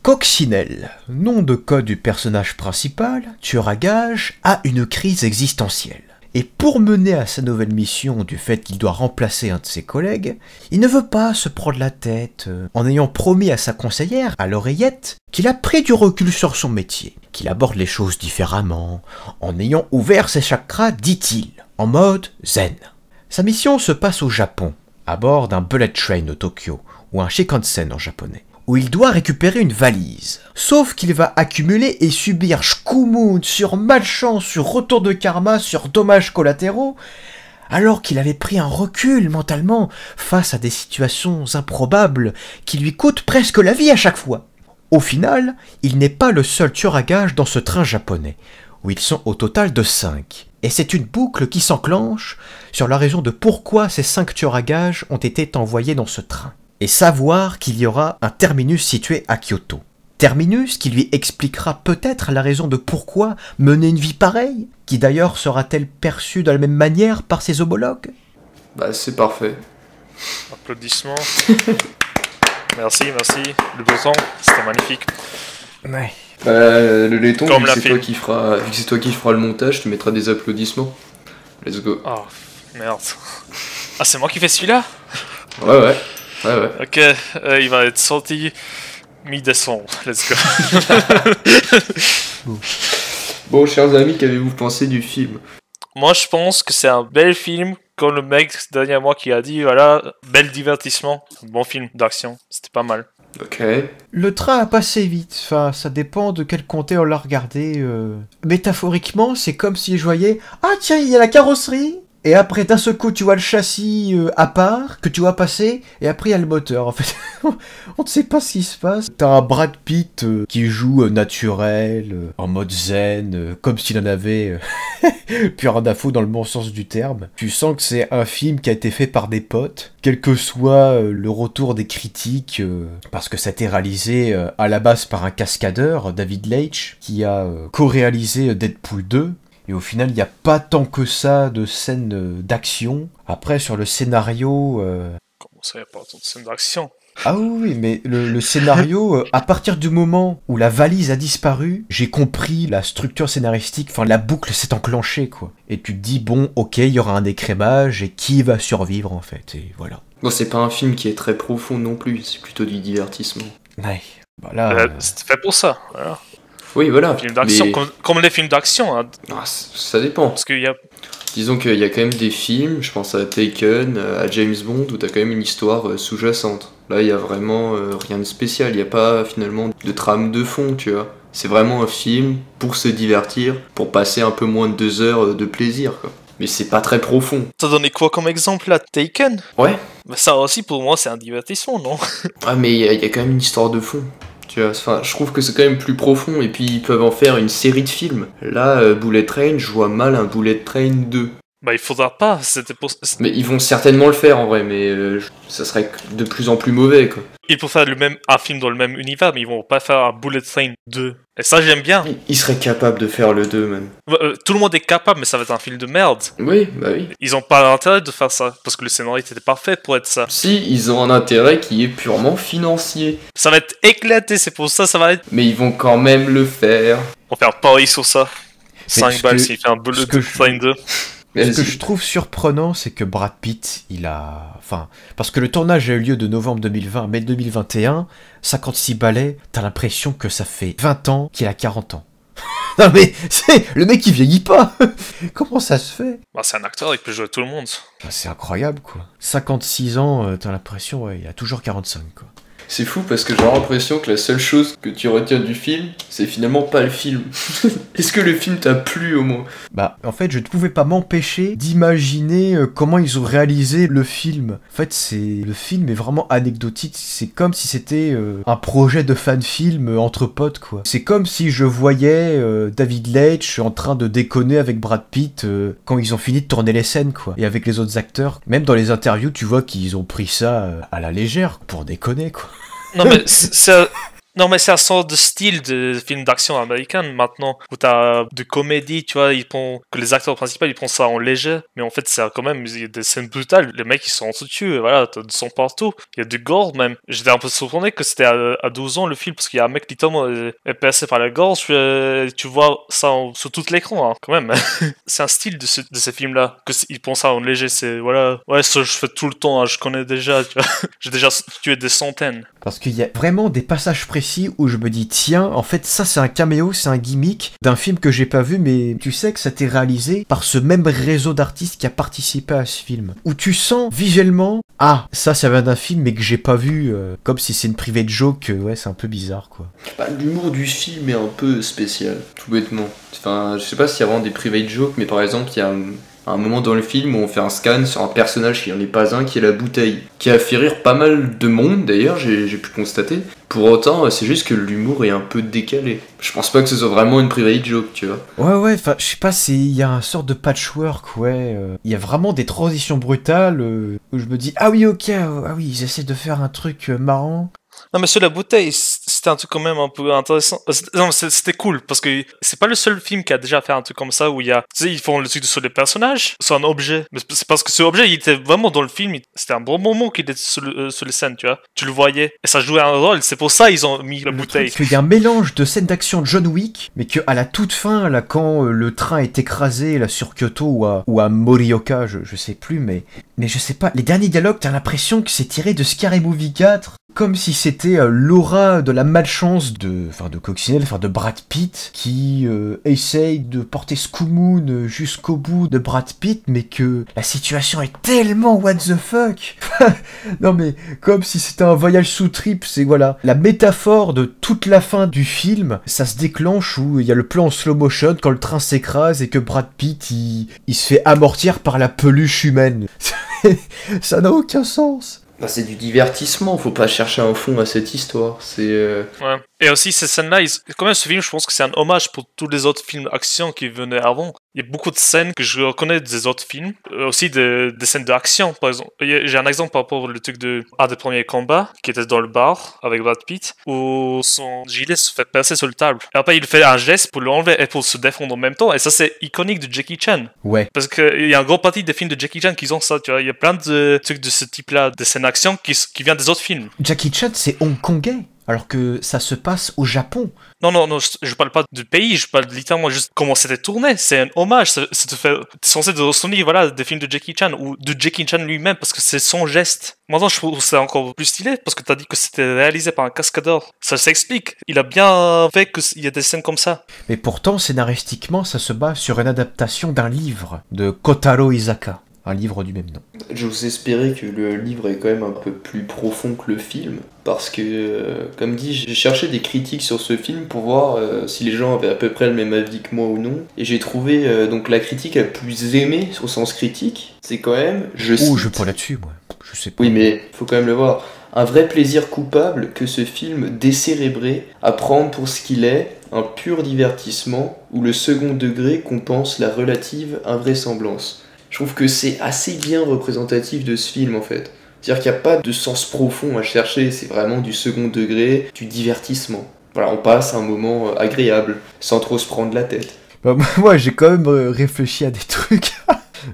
Coccinelle, nom de code du personnage principal, tueur à gages, a une crise existentielle. Et pour mener à sa nouvelle mission du fait qu'il doit remplacer un de ses collègues, il ne veut pas se prendre la tête en ayant promis à sa conseillère, à l'oreillette, qu'il a pris du recul sur son métier, qu'il aborde les choses différemment, en ayant ouvert ses chakras, dit-il, en mode zen. Sa mission se passe au Japon, à bord d'un bullet train au Tokyo, ou un Shinkansen en japonais, où il doit récupérer une valise. Sauf qu'il va accumuler et subir shkumun sur malchance, sur retour de karma, sur dommages collatéraux, alors qu'il avait pris un recul mentalement face à des situations improbables qui lui coûtent presque la vie à chaque fois. Au final, il n'est pas le seul tueur à gages dans ce train japonais, où ils sont au total de 5. Et c'est une boucle qui s'enclenche sur la raison de pourquoi ces 5 tueurs à gages ont été envoyés dans ce train. Et savoir qu'il y aura un terminus situé à Kyoto. Terminus qui lui expliquera peut-être la raison de pourquoi mener une vie pareille, qui d'ailleurs sera-t-elle perçue de la même manière par ses homologues? Bah c'est parfait. Applaudissements. Merci. Le beau temps, c'était magnifique. Ouais. Le laiton, Comme vu la que c'est toi qui feras le montage, tu mettras des applaudissements. Let's go. Oh, merde. Ah, c'est moi qui fais celui-là? Ouais. Ok, il va être sorti mi-décembre. Let's go. Bon, chers amis, qu'avez-vous pensé du film? Moi, je pense que c'est un bel film, comme le mec dernier mois qui a dit, voilà, bel divertissement, bon film d'action, c'était pas mal. Ok. Le train a passé vite, enfin ça dépend de quel côté on l'a regardé. Métaphoriquement, c'est comme si je voyais « Ah tiens, il y a la carrosserie !» Et après, d'un seul coup, tu vois le châssis à part, que tu vois passer, et après, il y a le moteur, en fait. On ne sait pas ce qui se passe. T'as un Brad Pitt qui joue naturel, en mode zen, comme s'il en avait plus rien à foutre dans le bon sens du terme. Tu sens que c'est un film qui a été fait par des potes, quel que soit le retour des critiques, parce que ça a été réalisé à la base par un cascadeur, David Leitch, qui a co-réalisé Deadpool 2. Et au final, il n'y a pas tant que ça de scènes d'action. Après, sur le scénario... Comment ça, il n'y a pas tant de scènes d'action? Ah oui, mais le scénario, à partir du moment où la valise a disparu, j'ai compris la structure scénaristique, enfin la boucle s'est enclenchée, quoi. Et tu te dis, bon, ok, il y aura un écrémage, et qui va survivre, en fait, et voilà. Bon, c'est pas un film qui est très profond non plus, c'est plutôt du divertissement. Ouais, voilà. C'était fait pour ça, voilà. Oui, voilà. Film d'action, mais... comme les films d'action, hein. Ah, ça dépend. Parce qu'il y a... Disons qu'il y a quand même des films, je pense à Taken, à James Bond, où t'as quand même une histoire sous-jacente. Là, il y a vraiment rien de spécial, il n'y a pas finalement de trame de fond, tu vois. C'est vraiment un film pour se divertir, pour passer un peu moins de 2 heures de plaisir, quoi. Mais c'est pas très profond. T'as donné quoi comme exemple là? Taken? Ouais. Bah, ça aussi, pour moi, c'est un divertissement, non? Ah, mais il y a quand même une histoire de fond. Tu vois, enfin, je trouve que c'est quand même plus profond, et puis ils peuvent en faire une série de films. Là, Bullet Train, je vois mal un Bullet Train 2. Bah, il faudra pas, c'était pour... Mais ils vont certainement le faire en vrai, mais ça serait de plus en plus mauvais, quoi. Ils peuvent faire un film dans le même univers, mais ils vont pas faire un Bullet Train 2. Et ça, j'aime bien. Ils seraient capables de faire le 2, même. Tout le monde est capable, mais ça va être un film de merde. Oui, bah oui. Ils ont pas l'intérêt de faire ça, parce que le scénario était parfait pour être ça. Si, ils ont un intérêt qui est purement financier. Ça va être éclaté, c'est pour ça, ça va être... Mais ils vont quand même le faire. On va faire pari sur ça. 5 balles s'il fait un Bullet Train 2. Ce que je trouve surprenant, c'est que Brad Pitt, il a... Enfin, parce que le tournage a eu lieu de novembre 2020 à mai 2021, 56 balais, t'as l'impression que ça fait 20 ans qu'il a 40 ans. Non mais, le mec il vieillit pas. Comment ça se fait? Bah, c'est un acteur, il peut jouer tout le monde. Bah, c'est incroyable, quoi. 56 ans, t'as l'impression, ouais, il a toujours 45, quoi. C'est fou parce que j'ai l'impression que la seule chose que tu retiens du film, c'est finalement pas le film. Est-ce que le film t'a plu au moins? Bah, en fait, je ne pouvais pas m'empêcher d'imaginer comment ils ont réalisé le film. En fait, le film est vraiment anecdotique. C'est comme si c'était un projet de fan-film entre potes, quoi. C'est comme si je voyais David Leitch en train de déconner avec Brad Pitt quand ils ont fini de tourner les scènes, quoi. Et avec les autres acteurs. Même dans les interviews, tu vois qu'ils ont pris ça à la légère pour déconner, quoi. Non mais c'est Non, mais c'est un sort de style de film d'action américain maintenant, où t'as de comédie, tu vois, que les acteurs principaux, ils prennent ça en léger, mais en fait, c'est quand même, il y a des scènes brutales, les mecs, ils sont dessus, et voilà, t'as du sang partout, il y a du gore même. J'étais un peu surpris que c'était à 12 ans le film, parce qu'il y a un mec qui tombe est percé par la gorge, tu vois ça sur tout l'écran, hein, quand même. C'est un style de ces films-là, ils prennent ça en léger, c'est, voilà, ouais, ça je fais tout le temps, hein, je connais déjà, tu vois, j'ai déjà tué des centaines. Parce qu'il y a vraiment des passages précis où je me dis, tiens, en fait, ça c'est un caméo, c'est un gimmick d'un film que j'ai pas vu, mais tu sais que ça a été réalisé par ce même réseau d'artistes qui a participé à ce film. Où tu sens visuellement, ah, ça vient d'un film mais que j'ai pas vu, comme si c'est une private joke, ouais, c'est un peu bizarre, quoi. Bah, l'humour du film est un peu spécial, tout bêtement. Enfin, je sais pas s'il y a vraiment des private jokes, mais par exemple, il y a un moment dans le film où on fait un scan sur un personnage qui n'en est pas un, qui est la bouteille, qui a fait rire pas mal de monde d'ailleurs, j'ai pu constater. Pour autant, c'est juste que l'humour est un peu décalé. Je pense pas que ce soit vraiment une private joke, tu vois. Ouais, enfin, je sais pas, il y a un sort de patchwork, ouais. Il y a vraiment des transitions brutales où je me dis, ah oui, ok, ah oui, ils essaient de faire un truc marrant. Non, mais sur la bouteille, c'était un truc quand même un peu intéressant. Non, c'était cool, parce que c'est pas le seul film qui a déjà fait un truc comme ça, où il y a, tu sais, ils font le truc sur les personnages, sur un objet. Mais c'est parce que ce objet, il était vraiment dans le film, c'était un bon moment qu'il était sur les scènes, tu vois. Tu le voyais, et ça jouait un rôle, c'est pour ça ils ont mis la bouteille. Il y a un mélange de scènes d'action de John Wick, mais qu'à la toute fin, là, quand le train est écrasé, là, sur Kyoto ou à Morioka, je sais plus, mais je sais pas, les derniers dialogues, t'as l'impression que c'est tiré de Scary Movie 4, comme si c'était l'aura de la malchance de Coccinelle, de Brad Pitt, qui essaye de porter Scoomoon jusqu'au bout de Brad Pitt, mais que la situation est tellement what the fuck. Non mais, comme si c'était un voyage sous trip, c'est voilà, la métaphore de toute la fin du film, ça se déclenche où il y a le plan en slow motion quand le train s'écrase et que Brad Pitt, il se fait amortir par la peluche humaine. Ça n'a aucun sens. Bah, c'est du divertissement, faut pas chercher un fond à cette histoire, c'est... Ouais. Et aussi, ces scènes-là, quand même, ce film, je pense que c'est un hommage pour tous les autres films d'action qui venaient avant. Il y a beaucoup de scènes que je reconnais des autres films, aussi des scènes d'action, par exemple. J'ai un exemple par rapport au truc des premiers combats, qui était dans le bar, avec Brad Pitt, où son gilet se fait percer sur le table. Et après, il fait un geste pour l'enlever et pour se défendre en même temps, et ça, c'est iconique de Jackie Chan. Ouais. Parce qu'il y a une grande partie des films de Jackie Chan qui ont ça, tu vois. Il y a plein de trucs de ce type-là, de scènes d'action qui viennent des autres films. Jackie Chan, c'est hongkongais, alors que ça se passe au Japon. Non, je parle pas du pays, je parle littéralement juste comment c'était tourné. C'est un hommage, t'es censé te ressonner, voilà, des films de Jackie Chan ou de Jackie Chan lui-même parce que c'est son geste. Maintenant, je trouve que c'est encore plus stylé parce que t'as dit que c'était réalisé par un cascadeur. Ça s'explique. Il a bien fait qu'il y a des scènes comme ça. Mais pourtant, scénaristiquement, ça se base sur une adaptation d'un livre de Kotaro Isaka. Un livre du même nom. J'ose espérer que le livre est quand même un peu plus profond que le film, parce que, comme dit, j'ai cherché des critiques sur ce film pour voir si les gens avaient à peu près le même avis que moi ou non, et j'ai trouvé donc la critique la plus aimée au sens critique, c'est quand même, je cite... je pas là-dessus, moi. Je sais pas. Oui, mais faut quand même le voir. Un vrai plaisir coupable que ce film décérébré à prendre pour ce qu'il est, un pur divertissement où le second degré compense la relative invraisemblance. Je trouve que c'est assez bien représentatif de ce film en fait. C'est-à-dire qu'il n'y a pas de sens profond à chercher, c'est vraiment du second degré, du divertissement. Voilà, on passe un moment agréable, sans trop se prendre la tête. Bah, moi j'ai quand même réfléchi à des trucs.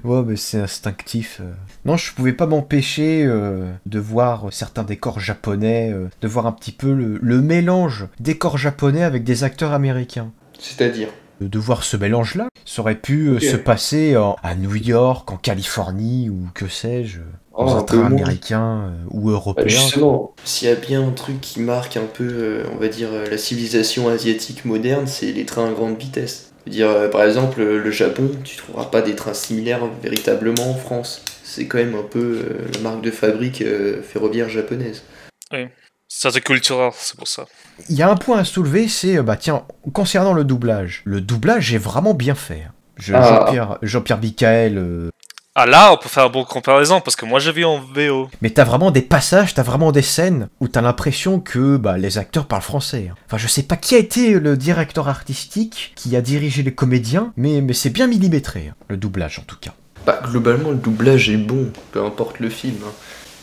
Ouais, mais c'est instinctif. Non, je pouvais pas m'empêcher de voir certains décors japonais, de voir un petit peu le mélange décors japonais avec des acteurs américains. C'est-à-dire de voir ce mélange-là, ça aurait pu se passer à New York, en Californie, ou que sais-je, dans un train américain ou européen. Bah justement, s'il y a bien un truc qui marque un peu, on va dire, la civilisation asiatique moderne, c'est les trains à grande vitesse. Je veux dire, par exemple, le Japon, tu trouveras pas des trains similaires véritablement en France. C'est quand même un peu la marque de fabrique ferroviaire japonaise. Oui. C'est culturel, c'est pour ça. Il y a un point à soulever, c'est, concernant le doublage. Le doublage est vraiment bien fait. Jean-Pierre Michael... Ah là, on peut faire une bonne comparaison, parce que moi j'ai vu en VO. Mais t'as vraiment des passages, t'as vraiment des scènes où t'as l'impression que les acteurs parlent français. Enfin, je sais pas qui a été le directeur artistique qui a dirigé les comédiens, mais c'est bien millimétré, le doublage en tout cas. Bah, globalement, le doublage est bon, peu importe le film.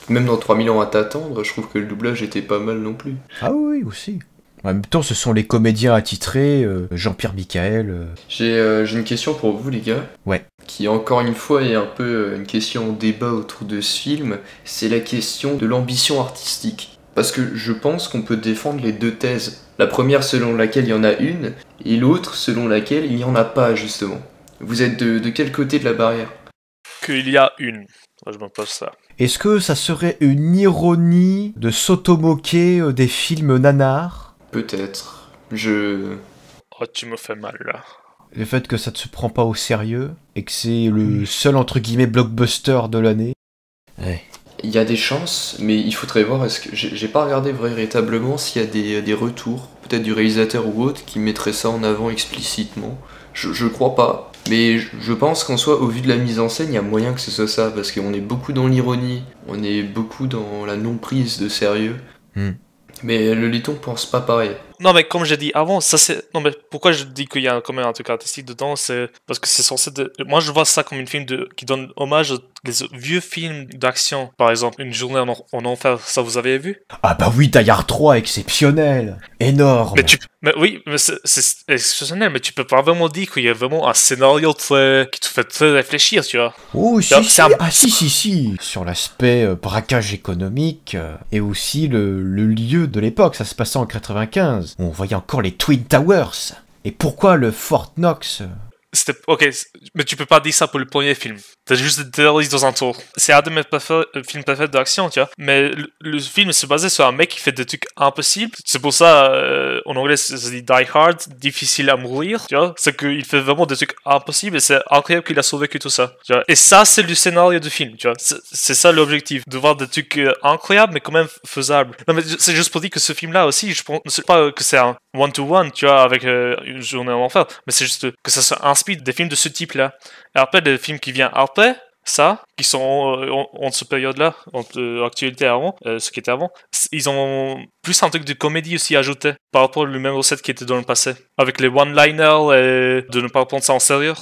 Même dans 3000 ans à t'attendre, je trouve que le doublage était pas mal non plus. Ah oui, aussi. En même temps, ce sont les comédiens attitrés, Jean-Pierre Michael. J'ai une question pour vous, les gars. Ouais. Qui, encore une fois, est un peu une question au débat autour de ce film. C'est la question de l'ambition artistique. Parce que je pense qu'on peut défendre les deux thèses. La première selon laquelle il y en a une, et l'autre selon laquelle il n'y en a pas, justement. Vous êtes de quel côté de la barrière? Qu'il y a une. Moi, je me pose ça. Est-ce que ça serait une ironie de s'automoquer des films nanars? Peut-être. Oh, tu me fais mal, là. Le fait que ça ne se prend pas au sérieux, et que c'est le seul, entre guillemets, blockbuster de l'année. Ouais. Il y a des chances, mais il faudrait voir, est-ce que j'ai pas regardé véritablement s'il y a des retours, peut-être du réalisateur ou autre, qui mettrait ça en avant explicitement. Je crois pas. Mais je pense qu'en soi, au vu de la mise en scène, il y a moyen que ce soit ça, parce qu'on est beaucoup dans l'ironie, on est beaucoup dans la non-prise de sérieux. Mais le Letton pense pas pareil. Non, mais comme j'ai dit avant, ça c'est. Non, mais pourquoi je dis qu'il y a quand même un truc artistique dedans, c'est parce que c'est censé. Moi, je vois ça comme une film qui donne hommage aux vieux films d'action. Par exemple, Une journée en enfer, ça vous avez vu? Ah bah oui, Die Hard 3, exceptionnel, énorme. Mais oui, mais c'est exceptionnel, mais tu peux pas vraiment dire qu'il y a vraiment un scénario qui te fait très réfléchir, tu vois. Oh, si. Sur l'aspect braquage économique, et aussi le lieu de l'époque, ça se passait en 95. On voyait encore les Twin Towers. Et pourquoi le Fort Knox? Ok, mais tu peux pas dire ça pour le premier film. T'as juste des terroristes dans un tour. C'est un de mes films préférés d'action, tu vois. Mais le film se basait sur un mec qui fait des trucs impossibles. C'est pour ça, en anglais, ça se dit Die Hard, difficile à mourir, tu vois. C'est qu'il fait vraiment des trucs impossibles et c'est incroyable qu'il a survécu tout ça, tu vois. Et ça, c'est le scénario du film, tu vois. C'est ça l'objectif, de voir des trucs incroyables mais quand même faisables. Non, mais c'est juste pour dire que ce film-là aussi, je pense, c'est pas que c'est un one-to-one, tu vois, avec Une journée en enfer, mais c'est juste que ça s'inspire des films de ce type-là. Et après, des films qui viennent après, ça, qui sont en cette période-là, entre l'actualité avant, ce qui était avant, ils ont plus un truc de comédie aussi ajouté, par rapport aux mêmes recettes qui étaient dans le passé. Avec les one-liners et de ne pas prendre ça en sérieux.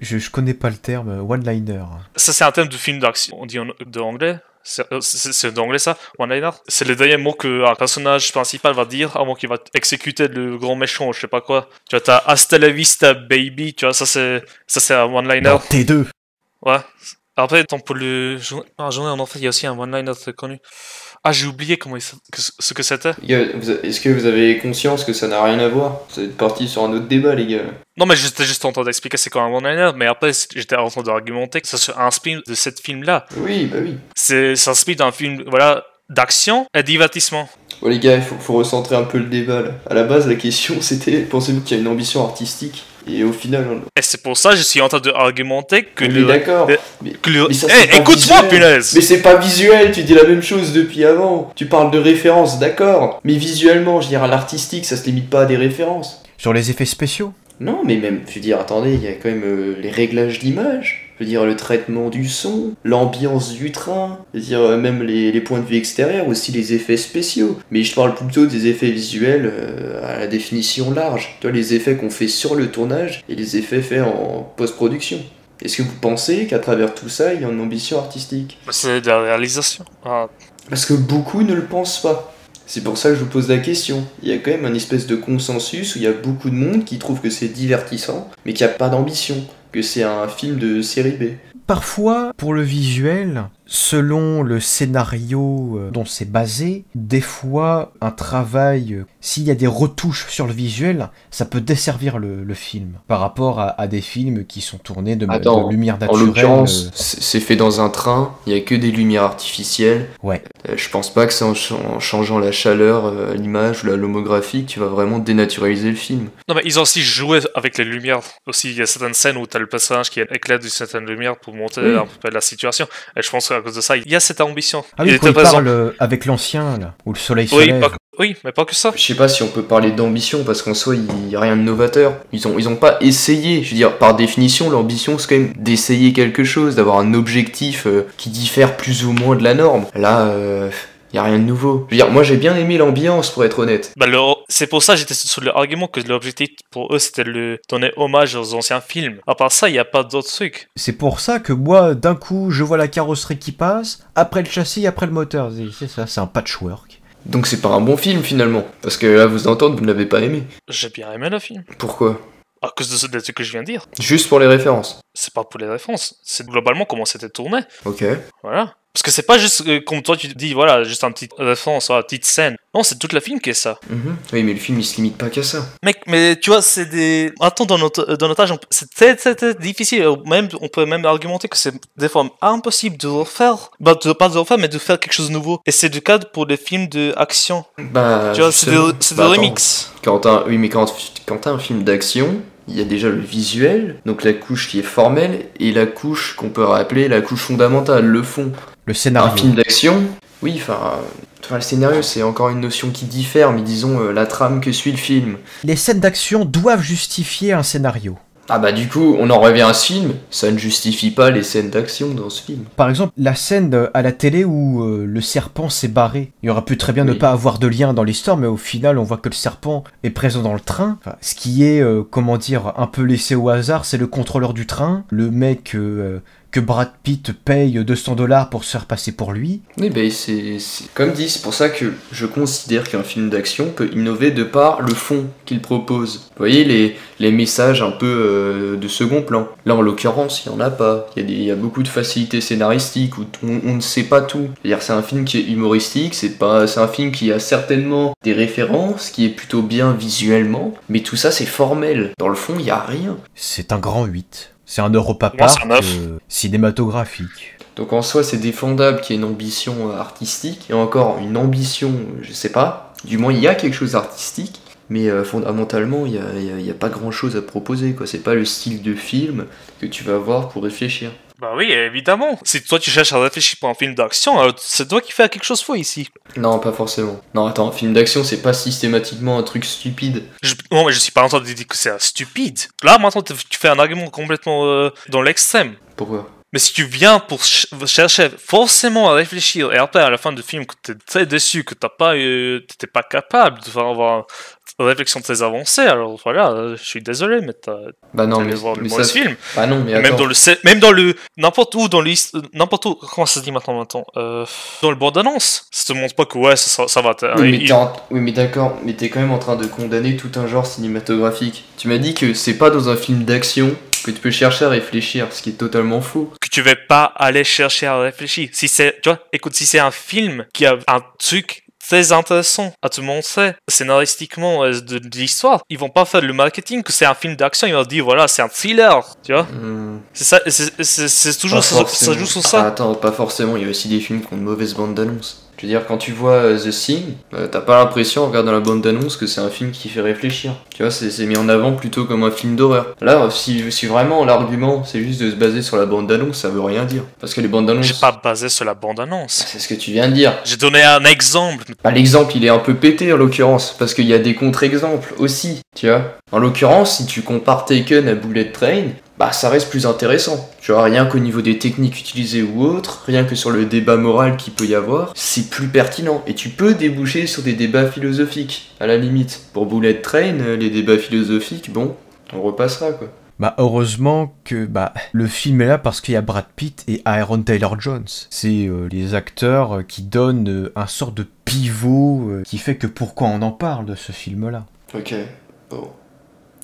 Je connais pas le terme one-liner. Ça, c'est un terme de film d'action, on dit de anglais. C'est d'anglais ça, one-liner. C'est le dernier mot qu'un personnage principal va dire avant qu'il va exécuter le grand méchant, je sais pas quoi. Tu vois, t'as Hasta la vista baby, tu vois, ça c'est un one-liner. T2. Ouais. Après, pour le journée en enfer, il y a aussi un one-liner très connu. Ah, j'ai oublié ce que c'était. Est-ce que vous avez conscience que ça n'a rien à voir? Vous êtes parti sur un autre débat, les gars. Non, mais j'étais juste en train d'expliquer c'est quoi un one-liner, mais après, j'étais en train d'argumenter que ça se inspire de cette film-là. Oui, bah oui. Ça s'inspire d'un film, voilà, d'action et divertissement. Bon, les gars, il faut recentrer un peu le débat, là. À la base, la question, c'était, pensez-vous qu'il y a une ambition artistique? Et au final... Et c'est pour ça que je suis en train d'argumenter que oui, d'accord. Mais écoute-moi, punaise! Mais c'est pas visuel, tu dis la même chose depuis avant. Tu parles de références, d'accord. Mais visuellement, je veux dire, à l'artistique, ça se limite pas à des références. Sur les effets spéciaux? Non, mais même, je veux dire, attendez, il y a quand même les réglages d'image. Je veux dire, le traitement du son, l'ambiance du train, je veux dire, même les points de vue extérieurs, aussi les effets spéciaux. Mais je parle plutôt des effets visuels à la définition large. Tu vois, les effets qu'on fait sur le tournage et les effets faits en post-production. Est-ce que vous pensez qu'à travers tout ça, il y a une ambition artistique? C'est de la réalisation. Ah. Parce que beaucoup ne le pensent pas. C'est pour ça que je vous pose la question. Il y a quand même un espèce de consensus où il y a beaucoup de monde qui trouve que c'est divertissant, mais qu'il n'y a pas d'ambition, que c'est un film de série B. Parfois, pour le visuel, selon le scénario dont c'est basé, des fois, un travail, s'il y a des retouches sur le visuel, ça peut desservir le film, par rapport à des films qui sont tournés de lumière naturelle. En l'occurrence, c'est fait dans un train, il n'y a que des lumières artificielles. Ouais. Je pense pas que c'est en changeant la chaleur, l'image ou la lomographie que tu vas vraiment dénaturaliser le film. Non, mais ils ont aussi joué avec les lumières. Aussi, il y a certaines scènes où tu as le personnage qui éclaire d'une certaine lumière pour montrer un peu la situation. Et je pense qu'à cause de ça, il y a cette ambition. Ah oui, quand il parle avec l'ancien, là, où le soleil se lève. Oui, mais pas que ça. Je sais pas si on peut parler d'ambition, parce qu'en soi, il y a rien de novateur. Ils ont pas essayé. Je veux dire, par définition, l'ambition, c'est quand même d'essayer quelque chose, d'avoir un objectif qui diffère plus ou moins de la norme. Là, y a rien de nouveau. Je veux dire, moi j'ai bien aimé l'ambiance, pour être honnête. Bah c'est pour ça que j'étais sur l'argument que l'objectif pour eux c'était de donner hommage aux anciens films. À part ça, il n'y a pas d'autres trucs. C'est pour ça que moi, d'un coup, je vois la carrosserie qui passe, après le châssis, après le moteur. C'est ça, c'est un patchwork. Donc c'est pas un bon film finalement. Parce que là, vous entendre, vous ne l'avez pas aimé. J'ai bien aimé le film. Pourquoi? À cause de ce que je viens de dire. Juste pour les références. C'est pas pour les références, c'est globalement comment c'était tourné. Ok. Voilà. Parce que c'est pas juste comme toi tu te dis, voilà, juste un petit référence, une petite scène. Non, c'est toute la film qui est ça. Oui, mais le film il se limite pas qu'à ça. Mec, mais tu vois, c'est des. Attends, dans notre âge, c'est très difficile. Même, on peut même argumenter que c'est des fois impossible de refaire. Bah, pas de refaire, mais de faire quelque chose de nouveau. Et c'est le cas pour des films d'action. Bah. Tu vois, c'est des attends. remix. Oui, mais quand t'as un film d'action, il y a déjà le visuel, donc la couche qui est formelle, et la couche qu'on peut rappeler la couche fondamentale, le fond. Le scénario. Un film d'action, oui, enfin, le scénario c'est encore une notion qui diffère, mais disons la trame que suit le film. Les scènes d'action doivent justifier un scénario. Ah bah du coup, on en revient à ce film, ça ne justifie pas les scènes d'action dans ce film. Par exemple, la scène à la télé où le serpent s'est barré. Il aurait pu très bien ne Oui. pas avoir de lien dans l'histoire, mais au final, on voit que le serpent est présent dans le train. Enfin, ce qui est, comment dire, un peu laissé au hasard, c'est le contrôleur du train, le mec que Brad Pitt paye $200 pour se faire passer pour lui. Oui, bah c'est comme dit, c'est pour ça que je considère qu'un film d'action peut innover de par le fond qu'il propose. Vous voyez les messages un peu de second plan. Là en l'occurrence, il n'y en a pas. Il y a beaucoup de facilités scénaristiques où on ne sait pas tout. C'est-à-dire c'est un film qui est humoristique, c'est un film qui a certainement des références, qui est plutôt bien visuellement, mais tout ça c'est formel. Dans le fond, il n'y a rien. C'est un grand 8. C'est un Europa Moi, c'est Park un 9. cinématographique. Donc en soi, c'est défendable qu'il y ait une ambition artistique, et encore une ambition, je sais pas, du moins il y a quelque chose d'artistique, mais fondamentalement, il y a pas grand chose à proposer, quoi. C'est pas le style de film que tu vas voir pour réfléchir. Bah oui, évidemment. Si toi tu cherches à réfléchir pour un film d'action, alors c'est toi qui fais quelque chose de faux ici. Non, pas forcément. Non, attends, un film d'action, c'est pas systématiquement un truc stupide. Non, mais je suis pas en train de dire que c'est stupide. Là, maintenant, tu fais un argument complètement dans l'extrême. Pourquoi? Mais si tu viens pour chercher forcément à réfléchir et après à la fin du film que t'es très déçu, que t'étais pas capable de faire avoir une réflexion très avancée, alors voilà, je suis désolé, mais Bah non, allé voir le mauvais ça... film. Bah non, mais Et attends. même dans le n'importe où n'importe où, comment ça se dit maintenant dans le bande annonce, ça te montre pas que ouais ça va. Oui, mais d'accord, mais t'es quand même en train de condamner tout un genre cinématographique. Tu m'as dit que c'est pas dans un film d'action que tu peux chercher à réfléchir, ce qui est totalement faux. Que tu vas pas aller chercher à réfléchir. Si c'est, tu vois, écoute, si c'est un film qui a un truc très intéressant à te montrer scénaristiquement de l'histoire, ils vont pas faire le marketing que c'est un film d'action, ils vont dire voilà c'est un thriller, tu vois. C'est ça, c'est toujours ça joue sur ça. Ah, attends, pas forcément, il y a aussi des films qui ont de mauvaises bandes d'annonce. Je veux dire, quand tu vois The Thing, t'as pas l'impression en regardant la bande d'annonce que c'est un film qui fait réfléchir. Tu vois, c'est mis en avant plutôt comme un film d'horreur. Là, si vraiment l'argument c'est juste de se baser sur la bande d'annonce, ça veut rien dire. Parce que les bandes d'annonce. J'ai pas basé sur la bande annonce. C'est ce que tu viens de dire. J'ai donné un exemple. Bah, l'exemple il est un peu pété en l'occurrence, parce qu'il y a des contre-exemples aussi, tu vois. En l'occurrence, si tu compares Taken à Bullet Train, bah ça reste plus intéressant. Tu vois, rien qu'au niveau des techniques utilisées ou autres, rien que sur le débat moral qu'il peut y avoir, c'est plus pertinent. Et tu peux déboucher sur des débats philosophiques, à la limite. Pour Bullet Train, les débats philosophiques, bon, on repassera quoi. Bah heureusement que le film est là parce qu'il y a Brad Pitt et Aaron Taylor-Jones. C'est les acteurs qui donnent un sort de pivot qui fait que pourquoi on en parle de ce film-là. Ok, bon.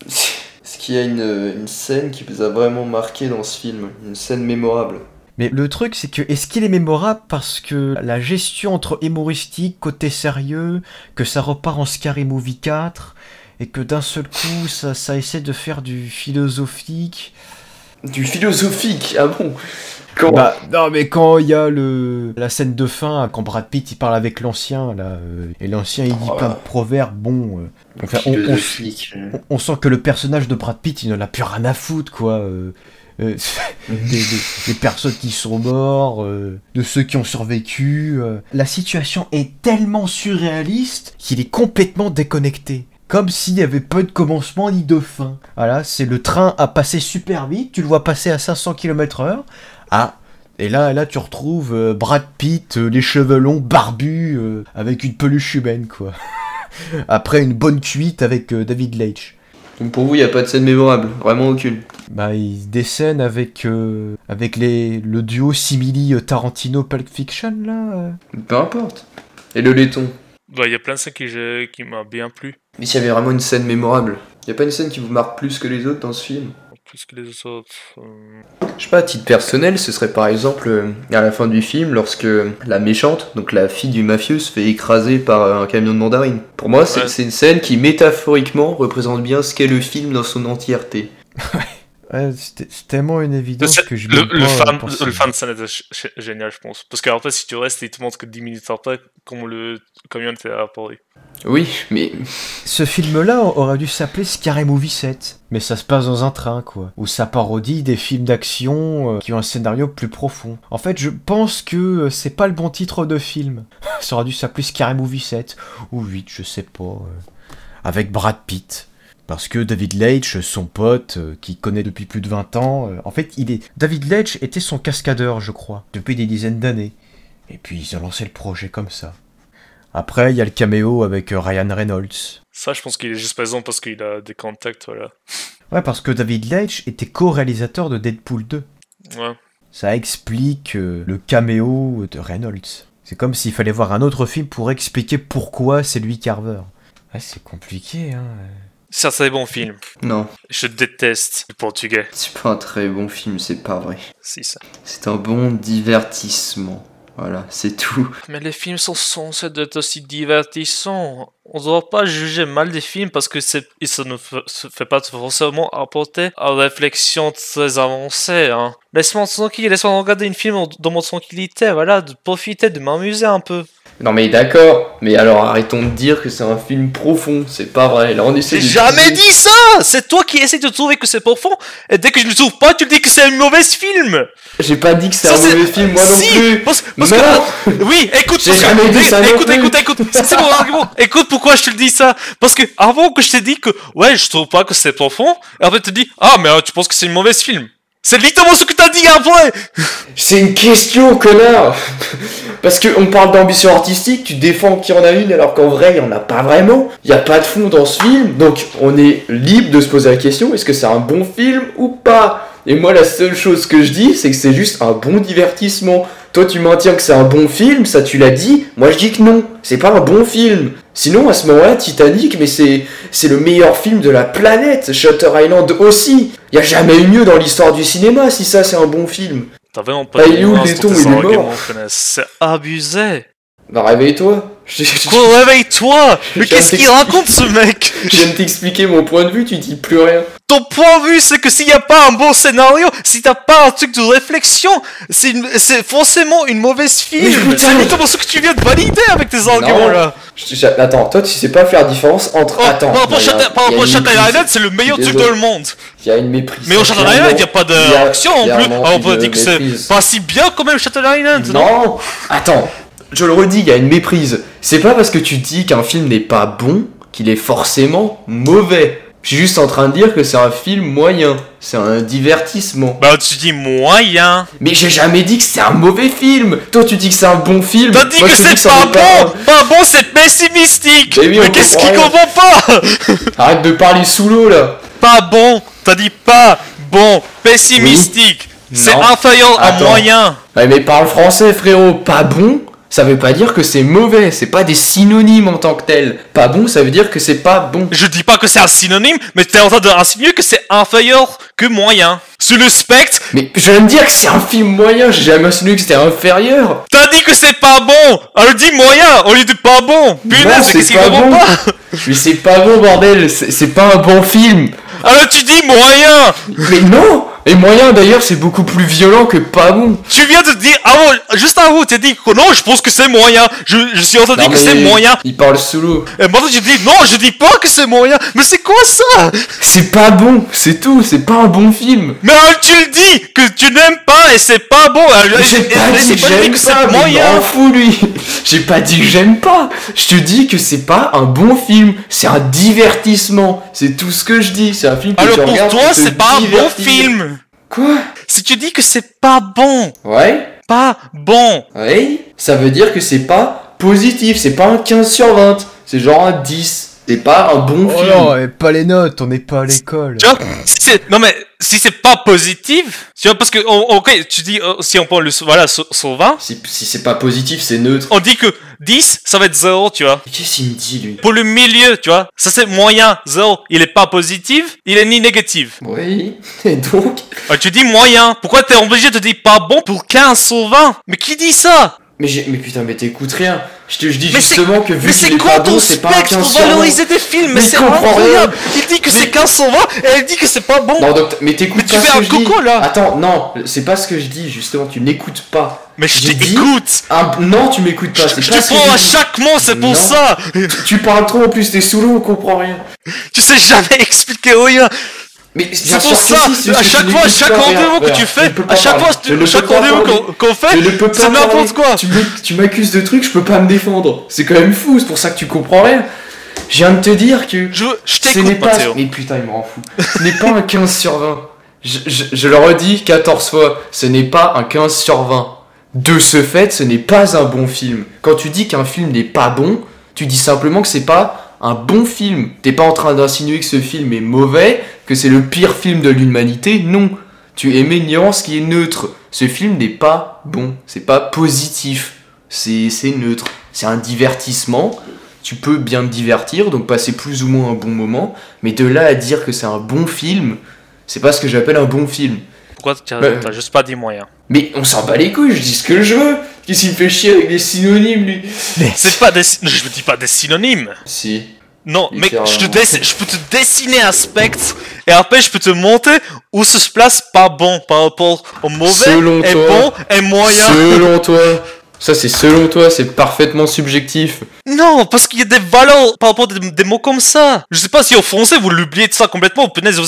Est-ce qu'il y a une scène qui vous a vraiment marqué dans ce film? Une scène mémorable? Mais le truc, c'est que, est-ce qu'il est mémorable parce que la gestion entre humoristique, côté sérieux, que ça repart en Scary Movie 4, et que d'un seul coup, ça essaie de faire du philosophique. Du philosophique? Ah bon? Quand... Bah, non, mais quand il y a la scène de fin, quand Brad Pitt il parle avec l'ancien, là, et l'ancien il dit plein de proverbes, bon. Enfin, on sent que le personnage de Brad Pitt il n'en a plus rien à foutre, quoi. Des personnes qui sont mortes, de ceux qui ont survécu. La situation est tellement surréaliste qu'il est complètement déconnecté. Comme s'il n'y avait pas de commencement ni de fin. Voilà, c'est le train a passé super vite, tu le vois passer à 500 km/h. Ah, et là tu retrouves Brad Pitt, les cheveux longs, barbu, avec une peluche humaine, quoi. Après une bonne cuite avec David Leitch. Donc pour vous, il n'y a pas de scène mémorable, vraiment aucune. Bah, des scènes avec le duo simili Tarantino Pulp Fiction, là. Peu importe. Et le laiton? Bah, il y a plein de scènes qui m'a bien plu. Mais s'il y avait vraiment une scène mémorable, y a pas une scène qui vous marque plus que les autres dans ce film? Plus que les autres. Je sais pas, à titre personnel, ce serait par exemple à la fin du film, lorsque la méchante, donc la fille du mafieux, se fait écraser par un camion de mandarine. Pour moi, c'est une scène qui métaphoriquement représente bien ce qu'est le film dans son entièreté. Ouais, c'est tellement une évidence que je le fan de scène était génial, je pense. Parce qu'après, si tu restes, il te montre que 10 minutes après, comment le camion était apparu. Oui, mais... Ce film-là aurait dû s'appeler Scary Movie 7. Mais ça se passe dans un train, quoi. Où ça parodie des films d'action qui ont un scénario plus profond. En fait, je pense que c'est pas le bon titre de film. Ça aurait dû s'appeler Scary Movie 7. Ou 8, je sais pas. Avec Brad Pitt. Parce que David Leitch, son pote, qu'il connaît depuis plus de 20 ans, en fait, David Leitch était son cascadeur, je crois, depuis des dizaines d'années. Et puis, ils ont lancé le projet comme ça. Après, il y a le caméo avec Ryan Reynolds. Ça, je pense qu'il est juste présent parce qu'il a des contacts, voilà. Ouais, parce que David Leitch était co-réalisateur de Deadpool 2. Ouais. Ça explique le caméo de Reynolds. C'est comme s'il fallait voir un autre film pour expliquer pourquoi c'est lui Carver. Ouais, c'est compliqué, hein. C'est un très bon film. Non. Je déteste le portugais. C'est pas un très bon film, c'est pas vrai. Si, ça. C'est un bon divertissement. Voilà, c'est tout. Mais les films sont censés être aussi divertissants. On ne doit pas juger mal des films parce que ça ne se fait pas forcément apporter à une réflexion très avancée. Hein. Laisse-moi tranquille, laisse-moi regarder une film dans mon tranquillité, voilà, de profiter, de m'amuser un peu. Non mais d'accord, mais alors arrêtons de dire que c'est un film profond, c'est pas vrai. Là on essaie J'ai jamais dit ça. C'est toi qui essaies de trouver que c'est profond, et dès que je ne le trouve pas, tu dis que c'est un mauvais film. J'ai pas dit que c'est un mauvais film, moi non plus. Parce que, oui, écoute, j'ai jamais dit ça non plus. Écoute, c'est mon argument. Écoute pourquoi je te le dis ça. Parce que avant que je t'ai dit que, ouais, je trouve pas que c'est profond, et après tu te dis, ah, mais tu penses que c'est une mauvaise film. C'est littéralement ce que t'as dit après. C'est une question, connard. Parce qu'on parle d'ambition artistique, tu défends qu'il y en a une alors qu'en vrai il y en a pas vraiment. Il y a pas de fond dans ce film, donc on est libre de se poser la question, est-ce que c'est un bon film ou pas? Et moi la seule chose que je dis c'est que c'est juste un bon divertissement. Toi tu maintiens que c'est un bon film, ça tu l'as dit, moi je dis que non, c'est pas un bon film. Sinon à ce moment-là Titanic, mais c'est le meilleur film de la planète, Shutter Island aussi. Il y a jamais eu mieux dans l'histoire du cinéma si ça c'est un bon film. T'as vraiment pas il est où le laiton, il est mort. C'est abusé. Bah réveille-toi. Quoi, réveille-toi. Mais qu'est-ce qu'il raconte ce mec? Je viens de t'expliquer mon point de vue, tu dis plus rien. Ton point de vue, c'est que s'il n'y a pas un bon scénario, si t'as pas un truc de réflexion, c'est forcément une mauvaise film. C'est notamment ce que tu viens de valider avec tes arguments là. Attends, toi tu sais pas faire différence entre... Par rapport à Shutter Island, c'est le meilleur truc dans le monde. Il y a une méprise. Mais au Shutter Island, il n'y a pas d'action en plus. Alors on peut dire que c'est pas si bien quand même Shutter Island. Non, attends. Je le redis, il y a une méprise. C'est pas parce que tu dis qu'un film n'est pas bon qu'il est forcément mauvais. Je suis juste en train de dire que c'est un film moyen. C'est un divertissement. Bah tu dis moyen. Mais j'ai jamais dit que c'est un mauvais film. Toi tu dis que c'est un bon film. T'as dit que c'est pas bon. Pas bon, c'est pessimistique. Mais qu'est-ce qu'il comprend pas? Arrête de parler sous l'eau là. Pas bon. T'as dit pas bon. Pessimistique. Oui. C'est inférieur à moyen. Ouais mais parle français frérot. Pas bon, ça veut pas dire que c'est mauvais, c'est pas des synonymes en tant que tel. Pas bon, ça veut dire que c'est pas bon. Je dis pas que c'est un synonyme, mais t'es en train d'insinuer que c'est inférieur que moyen. Sur le spectre... Mais je viens de dire que c'est un film moyen, j'ai jamais insinué que c'était inférieur. T'as dit que c'est pas bon. Alors dis moyen au lieu de pas bon. Punaise, qu'est-ce qu'il comprend pas? Mais c'est pas bon bordel, c'est pas un bon film. Alors tu dis moyen. Mais non. Et moyen d'ailleurs c'est beaucoup plus violent que pas bon. Tu viens de dire avant, juste avant t'as dit que non je pense que c'est moyen. Je suis en train de dire que c'est moyen. Il parle sous l'eau. Et maintenant tu dis non je dis pas que c'est moyen. Mais c'est quoi ça? C'est pas bon, c'est tout, c'est pas un bon film. Mais tu le dis que tu n'aimes pas et c'est pas bon. J'ai pas dit que j'aime pas, mais il m'en fout lui. J'ai pas dit que j'aime pas. Je te dis que c'est pas un bon film, c'est un divertissement. C'est tout ce que je dis, c'est un film que alors tu regardes. Alors pour toi c'est pas un bon film. Quoi? Si tu dis que c'est pas bon. Ouais. Pas bon. Oui. Ça veut dire que c'est pas positif, c'est pas un 15 sur 20. C'est genre un 10. C'est pas un bon Oh film. non, et pas les notes, on n'est pas à l'école. Tu vois, non mais si c'est pas positif, tu vois, parce que ok, tu dis si on prend le voilà sur 20, Si c'est pas positif, c'est neutre. on dit que 10 ça va être 0, tu vois. Mais qu'est-ce qu'il me dit, lui? Pour le milieu, tu vois, ça c'est moyen, 0, il est pas positif, il est ni négatif. Oui, et donc? Tu dis moyen, pourquoi t'es obligé de dire pas bon pour 15 sur 20? Mais qui dit ça? Mais putain, mais t'écoutes rien. Je dis Mais justement que vu mais qu'il c'est est quoi pas ton bon, c'est pas un spectre 15 pour sur 20. valoriser des films? Mais Mais c'est comprends incroyable. rien. Il dit que Mais- c'est 15 sur 20 et elle dit que c'est pas bon. Non, donc, mais t'écoutes Mais tu pas fais ce un que je dis. coco, là. Attends, non, c'est pas ce que je dis, justement, tu n'écoutes pas. Mais je J'ai dit t'écoute. Non, tu m'écoutes pas, c'est Je pas te ce que prends à j'ai dit. chaque mot, c'est pour Non. ça. Tu parles trop, en plus, t'es sous l'eau, on comprend rien. Tu sais jamais expliquer rien. Mais C'est pour ça, à chaque fois, chaque rendez-vous que tu fais, à chaque fois, chaque rendez-vous qu'on fait, c'est n'importe quoi. Tu m'accuses de trucs, je peux pas me défendre. C'est quand même fou, c'est pour ça que tu comprends rien. Je viens de te dire que Je ce t'écoute, n'est pas... Mathéo. Mais putain, il me rend fou. Ce n'est pas un 15 sur 20. Je le redis 14 fois, ce n'est pas un 15 sur 20. De ce fait, ce n'est pas un bon film. Quand tu dis qu'un film n'est pas bon, tu dis simplement que c'est pas un bon film. T'es pas en train d'insinuer que ce film est mauvais, que c'est le pire film de l'humanité, non. Tu émets une nuance qui est neutre. Ce film n'est pas bon, c'est pas positif, c'est neutre. C'est un divertissement, tu peux bien te divertir, donc passer plus ou moins un bon moment, mais de là à dire que c'est un bon film, c'est pas ce que j'appelle un bon film. Pourquoi t'as juste pas dit moyen? Mais on s'en bat les couilles, je dis ce que je veux. Qu'est-ce qu'il me fait chier avec des synonymes, lui? C'est pas des... Je dis pas des synonymes. Si. Non, mais Littéralement. je peux te dessiner un spectre et après je peux te montrer où se place pas bon par rapport au mauvais Selon et toi. bon et moyen. Selon toi. Ça, c'est selon toi, c'est parfaitement subjectif. Non, parce qu'il y a des valeurs par rapport à des mots comme ça. Je sais pas si au français vous l'oubliez de ça complètement. Punaise,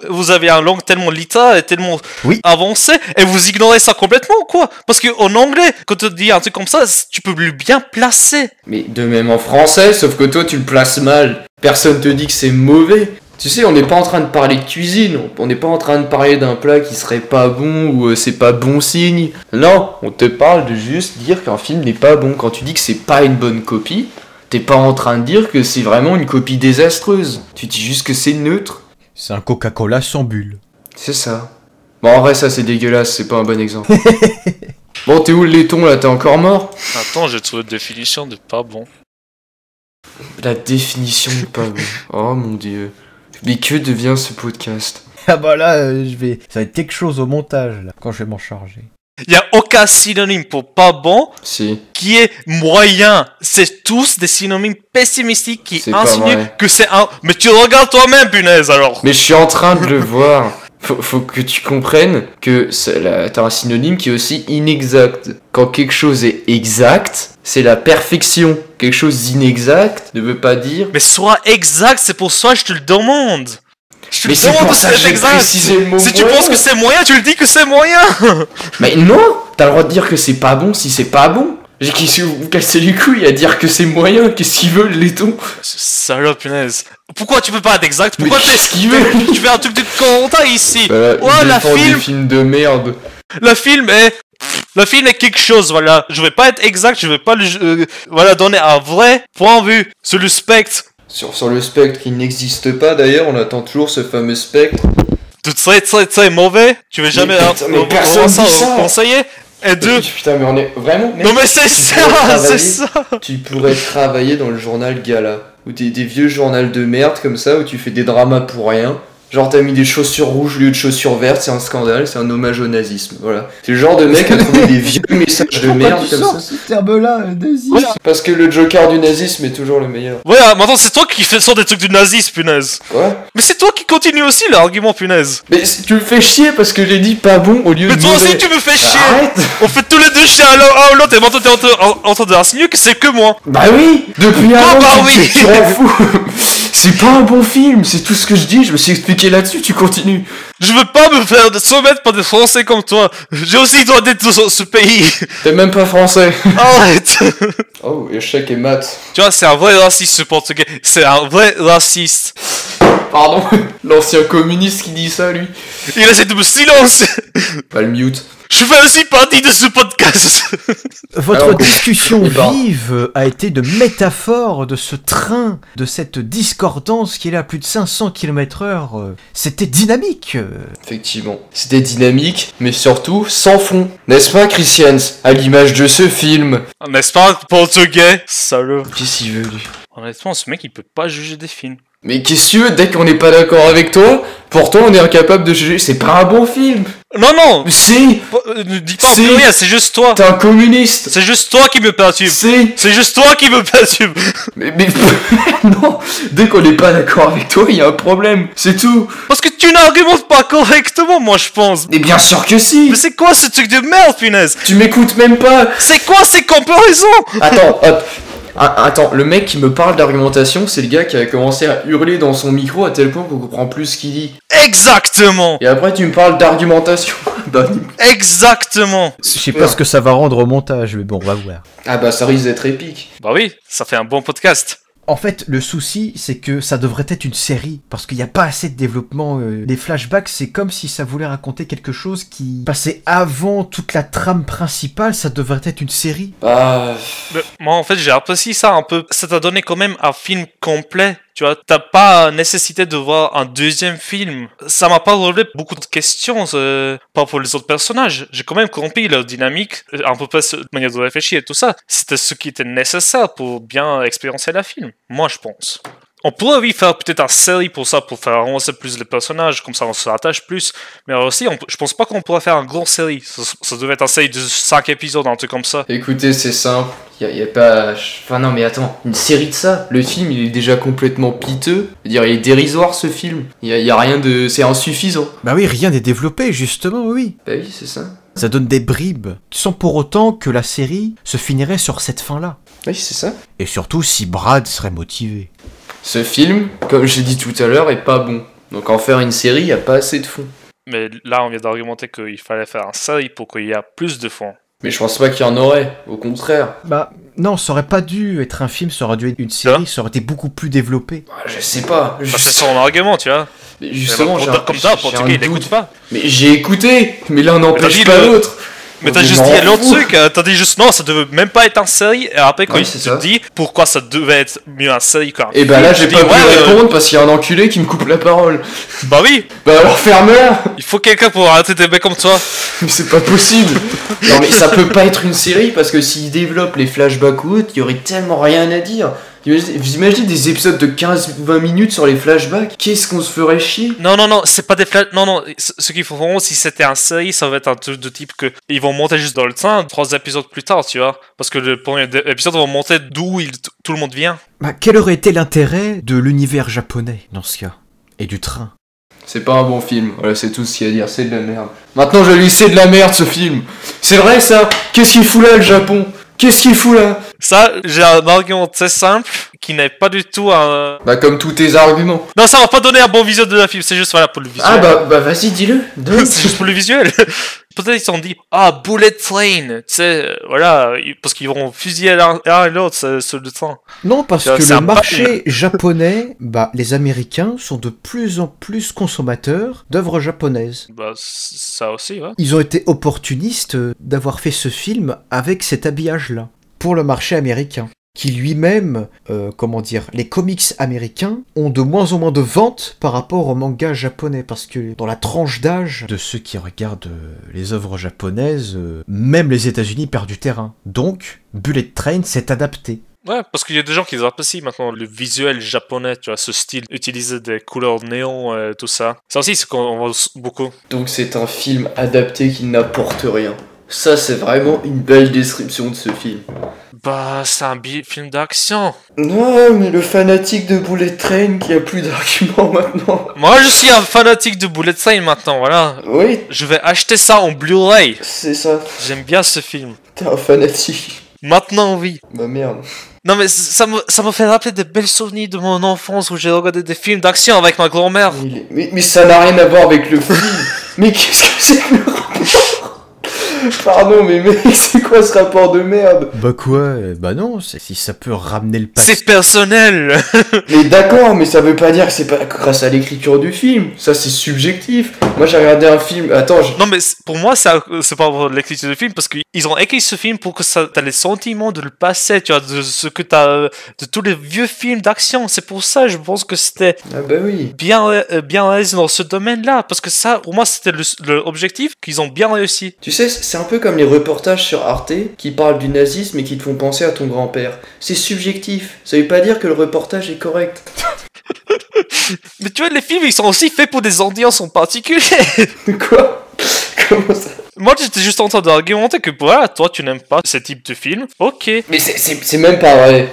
vous avez un langue tellement littéraire et tellement Oui. avancé et vous ignorez ça complètement ou quoi? Parce que en anglais, quand tu dis un truc comme ça, tu peux le bien placer. Mais de même en français, sauf que toi, tu le places mal. Personne te dit que c'est mauvais. Tu sais, on n'est pas en train de parler de cuisine, on n'est pas en train de parler d'un plat qui serait pas bon ou c'est pas bon signe. Non, on te parle de juste dire qu'un film n'est pas bon. Quand tu dis que c'est pas une bonne copie, t'es pas en train de dire que c'est vraiment une copie désastreuse. Tu dis juste que c'est neutre. C'est un Coca-Cola sans bulle. C'est ça. Bon, en vrai, ça c'est dégueulasse, c'est pas un bon exemple. Bon, t'es où le laiton là? T'es encore mort? Attends, j'ai trouvé une définition de pas bon. La définition de pas bon. Oh mon dieu. Mais que devient ce podcast? Ah bah là, ça va être quelque chose au montage, là, quand je vais m'en charger. Il y a aucun synonyme pour pas bon Si. qui est moyen. C'est tous des synonymes pessimistiques qui C'est pas insinuent vrai. que c'est un... Mais tu regardes toi-même, punaise, alors. Mais je suis en train de le voir. Faut que tu comprennes que t'as un synonyme qui est aussi inexact. Quand quelque chose est exact, c'est la perfection. Quelque chose d'inexact ne veut pas dire... Mais sois exact, c'est pour ça que je te le demande. Je te Mais le c'est demande pour de ça que être j'ai exact. précisé le mot Si tu moyen. penses que c'est moyen, tu le dis que c'est moyen. Mais non, t'as le droit de dire que c'est pas bon si c'est pas bon. J'ai qui vous casser les couilles à dire que c'est moyen. Qu'est-ce qu'il veut, le laiton? Ce salope, punaise. Pourquoi tu peux pas être exact? Mais Pourquoi qu'est-ce qu'il veut? tu fais un truc de content ici? Voilà, Ouais, il la défend des film, films de merde. le film est quelque chose, voilà. Je vais pas être exact, je vais pas voilà, donner un vrai point de vue sur le spectre. Sur le spectre qui n'existe pas d'ailleurs, on attend toujours ce fameux spectre. De très mauvais. Tu veux jamais mais personne dit ça. conseiller. Et deux. Putain, mais on est vraiment... mec, Non mais c'est tu ça, pourrais travailler- c'est ça. Tu pourrais travailler dans le journal Gala, ou des vieux journaux de merde comme ça, où tu fais des dramas pour rien. Genre t'as mis des chaussures rouges au lieu de chaussures vertes, c'est un scandale, c'est un hommage au nazisme, voilà. C'est le genre de mec à trouver des vieux messages de merde comme ça. ce terme-là, nazisme. Parce que le Joker du nazisme est toujours le meilleur. Ouais, maintenant c'est toi qui sors des trucs du nazisme, punaise. Quoi? Mais c'est toi qui continue aussi l'argument, punaise. Mais tu me fais chier parce que j'ai dit pas bon au lieu Mais de toi mauvais. aussi tu me fais chier. Arrête. On fait tous les deux chier à l'un ou l'autre et maintenant t'es en train d'insinuer que c'est que moi. Bah oui. Depuis Ah avant, bah oui. tu m'en fous. C'est pas un bon film, c'est tout ce que je dis, je me suis expliqué là-dessus, tu continues. Je veux pas me faire soumettre par des Français comme toi. J'ai aussi le droit d'être dans ce pays. T'es même pas français. Arrête. Oh, échec et maths. Tu vois, c'est un vrai raciste ce portugais. C'est un vrai raciste. Pardon, l'ancien communiste qui dit ça, lui. Il essaie de me silencer. Pas le mute. Je fais aussi partie de ce podcast. Votre Alors, discussion il part. vive a été de métaphore de ce train, de cette discordance qui est là à plus de 500 km/h. C'était dynamique. Effectivement. C'était dynamique, mais surtout sans fond. N'est-ce pas, Christians? À l'image de ce film. N'est-ce pas, portugais? Salaud. Qu'est-ce qu'il veut, lui? Honnêtement, ce mec, il peut pas juger des films. Mais qu'est-ce que tu veux, dès qu'on n'est pas d'accord avec toi, pourtant on est incapable de juger. C'est pas un bon film. Non, non. Mais si, Ne dis pas Si. plus rien, c'est juste toi. t'es un communiste. C'est juste toi qui me perturbe. Si. C'est juste toi qui me perturbe. Mais non, dès qu'on n'est pas d'accord avec toi, il y a un problème. C'est tout. Parce que tu n'argumentes pas correctement, moi, je pense. Mais bien sûr que si. Mais c'est quoi ce truc de merde, punaise? Tu m'écoutes même pas. C'est quoi ces comparaisons? Attends, hop. Attends, le mec qui me parle d'argumentation, c'est le gars qui a commencé à hurler dans son micro à tel point qu'on comprend plus ce qu'il dit. Exactement. Et après tu me parles d'argumentation. Bah, Exactement. Je sais pas ce que ça va rendre au montage, mais bon, on va voir. ah bah ça risque d'être épique. Bah oui, ça fait un bon podcast. En fait, le souci, c'est que ça devrait être une série, parce qu'il n'y a pas assez de développement. Les flashbacks, c'est comme si ça voulait raconter quelque chose qui passait avant toute la trame principale, ça devrait être une série. Bah... Mais moi, en fait, j'ai apprécié ça un peu. Ça t'a donné quand même un film complet. Tu vois, t'as pas nécessité de voir un deuxième film. Ça m'a pas relevé beaucoup de questions par rapport aux autres personnages. J'ai quand même compris leur dynamique, à peu près leur manière de réfléchir et tout ça. C'était ce qui était nécessaire pour bien expériencer le film. Moi, je pense. On pourrait oui faire peut-être une série pour ça, pour faire avancer plus les personnages, comme ça on se rattache plus. Mais aussi, je pense pas qu'on pourrait faire une grosse série. Ça devait être une série de 5 épisodes, un truc comme ça. Écoutez, c'est simple. Y a pas... Enfin non mais attends, une série de ça. Le film il est déjà complètement piteux. Je veux dire, il est dérisoire ce film. Y a rien de... C'est insuffisant. Bah oui, rien n'est développé, justement, oui. Bah oui, c'est ça. Ça donne des bribes, sans pour autant que la série se finirait sur cette fin-là. Oui, c'est ça. Et surtout si Brad serait motivé. Ce film, comme j'ai dit tout à l'heure, est pas bon. Donc en faire une série, y a pas assez de fond. Mais là, on vient d'argumenter qu'il fallait faire une série pour qu'il y ait plus de fond. Mais je pense pas qu'il y en aurait, au contraire. Bah non, ça aurait pas dû être un film, ça aurait dû être une série, ça aurait été beaucoup plus développé. Bah, je sais pas. Bah, c'est son argument, tu vois. Mais justement, Mais comme ça, Portugais, il écoute pas. Mais j'ai écouté, mais l'un n'empêche dit pas le- l'autre. Mais t'as juste dit l'autre truc, t'as dit juste non, ça devait même pas être en série, et après quand Oui, il c'est te ça. dit pourquoi ça devait être mieux en série qu'un Et bah là, j'ai tu pas dis, pu ouais, répondre parce qu'il y a un enculé qui me coupe la parole. Bah oui, Bah alors ferme-la. il faut quelqu'un pour arrêter des mecs comme toi. Mais c'est pas possible. Non mais ça peut pas être une série parce que s'ils développent les flashbacks ou autre, il y aurait tellement rien à dire. Vous imaginez des épisodes de 15-20 minutes sur les flashbacks? Qu'est-ce qu'on se ferait chier? Non, non, non, c'est pas des flashs. Non, non, ce qu'il faut vraiment, si c'était en série, ça va être un truc de type que ils vont monter juste dans le train 3 épisodes plus tard, tu vois. Parce que le premier épisode va monter d'où tout le monde vient. Bah quel aurait été l'intérêt de l'univers japonais dans ce cas? Et du train? C'est pas un bon film, voilà, c'est tout ce qu'il y a à dire, c'est de la merde. Maintenant je lui c'est de la merde ce film. C'est vrai ça? Qu'est-ce qu'il fout là le Japon? Qu'est-ce qu'il fout là? Ça, j'ai un argument très simple qui n'est pas du tout un. Bah comme tous tes arguments. Non, ça va pas donner un bon visuel de la film, c'est juste voilà pour le visuel. Ah bah vas-y dis-le. Donne. C'est juste pour le visuel. Peut-être ils se sont dit, ah, bullet train, tu sais, voilà, parce qu'ils vont fusiller l'un et l'autre sur le train. Non, parce C'est que un le marché japonais, bah les Américains sont de plus en plus consommateurs d'œuvres japonaises. Bah, ça aussi, ouais. Ils ont été opportunistes d'avoir fait ce film avec cet habillage-là, pour le marché américain. Qui lui-même, comment dire, les comics américains ont de moins en moins de ventes par rapport au manga japonais, parce que dans la tranche d'âge de ceux qui regardent les œuvres japonaises, même les États-Unis perdent du terrain. Donc, Bullet Train s'est adapté. Ouais, parce qu'il y a des gens qui apprécient maintenant le visuel japonais, tu vois, ce style, utiliser des couleurs néon, tout ça. Ça aussi, c'est qu'on voit beaucoup. Donc c'est un film adapté qui n'apporte rien. Ça c'est vraiment une belle description de ce film. Bah, c'est un film d'action. Non, mais le fanatique de Bullet Train qui a plus d'arguments maintenant. Moi, je suis un fanatique de Bullet Train maintenant, voilà. Oui, Je vais acheter ça en Blu-ray. c'est ça. J'aime bien ce film. T'es un fanatique. Maintenant, oui. Bah merde. Non, mais ça me fait rappeler des belles souvenirs de mon enfance où j'ai regardé des films d'action avec ma grand-mère. Mais ça n'a rien à voir avec le film. Mais qu'est-ce que c'est que le rapport? Pardon, mais mec, c'est quoi ce rapport de merde? Bah quoi? Bah non, si ça peut ramener le passé. C'est personnel. Mais d'accord, mais ça veut pas dire que c'est pas grâce à l'écriture du film. Ça, c'est subjectif. Moi, j'ai regardé un film... Attends, Non, mais pour moi, c'est pas pour l'écriture du film, parce qu'ils ont écrit ce film pour que t'as les sentiments de le passé, tu vois, de ce que t'as, de tous les vieux films d'action. C'est pour ça, je pense que c'était Ah bah oui. bien réalisé dans ce domaine-là, parce que ça, pour moi, c'était l'objectif qu'ils ont bien réussi. Tu sais, c'est un peu comme les reportages sur Arte qui parlent du nazisme et qui te font penser à ton grand-père. C'est subjectif. Ça veut pas dire que le reportage est correct. Mais tu vois, les films, ils sont aussi faits pour des audiences en particulier. Quoi? Comment ça? Moi, j'étais juste en train d'argumenter que, voilà, toi, tu n'aimes pas ce type de film. Ok. Mais c'est même pas vrai.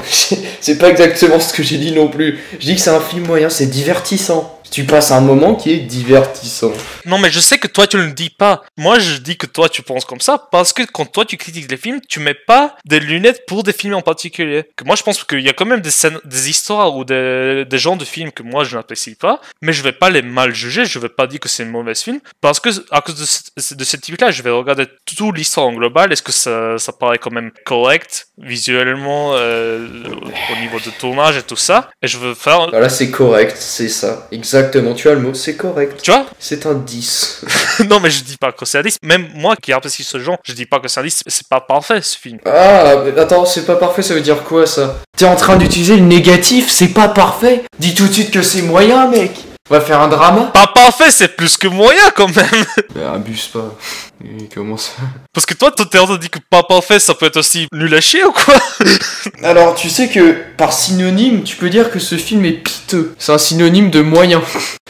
C'est pas exactement ce que j'ai dit non plus. Je dis que c'est un film moyen, c'est divertissant. Tu passes un moment qui est divertissant. Non, mais je sais que toi, tu ne le dis pas. Moi, je dis que toi, tu penses comme ça parce que quand toi, tu critiques les films, tu mets pas des lunettes pour des films en particulier. Que moi, je pense qu'il y a quand même des scènes, des histoires ou des genres de films que moi, je n'apprécie pas, mais je vais pas les mal juger, je vais pas dire que c'est un mauvais film parce que, à cause de ce type-là, je vais regarder toute l'histoire en global. Est-ce que ça paraît quand même correct, visuellement, au niveau de tournage et tout ça? Et je veux faire... Voilà, c'est correct, c'est ça. Exactement, tu as le mot, c'est correct. Tu vois? C'est un 10. Non, mais je dis pas que c'est un 10. Même moi qui apprécie ce genre, je dis pas que c'est un 10. C'est pas parfait ce film. Ah, mais attends, c'est pas parfait, ça veut dire quoi ça? T'es en train d'utiliser le négatif, c'est pas parfait? Dis tout de suite que c'est moyen, mec. On va faire un drama? Pas parfait, c'est plus que moyen quand même. Mais abuse pas. Et comment ça? Parce que toi, t'es en train de dire que pas parfait, ça peut être aussi nul à chier ou quoi? Alors, tu sais que par synonyme, tu peux dire que ce film est piteux. C'est un synonyme de moyen.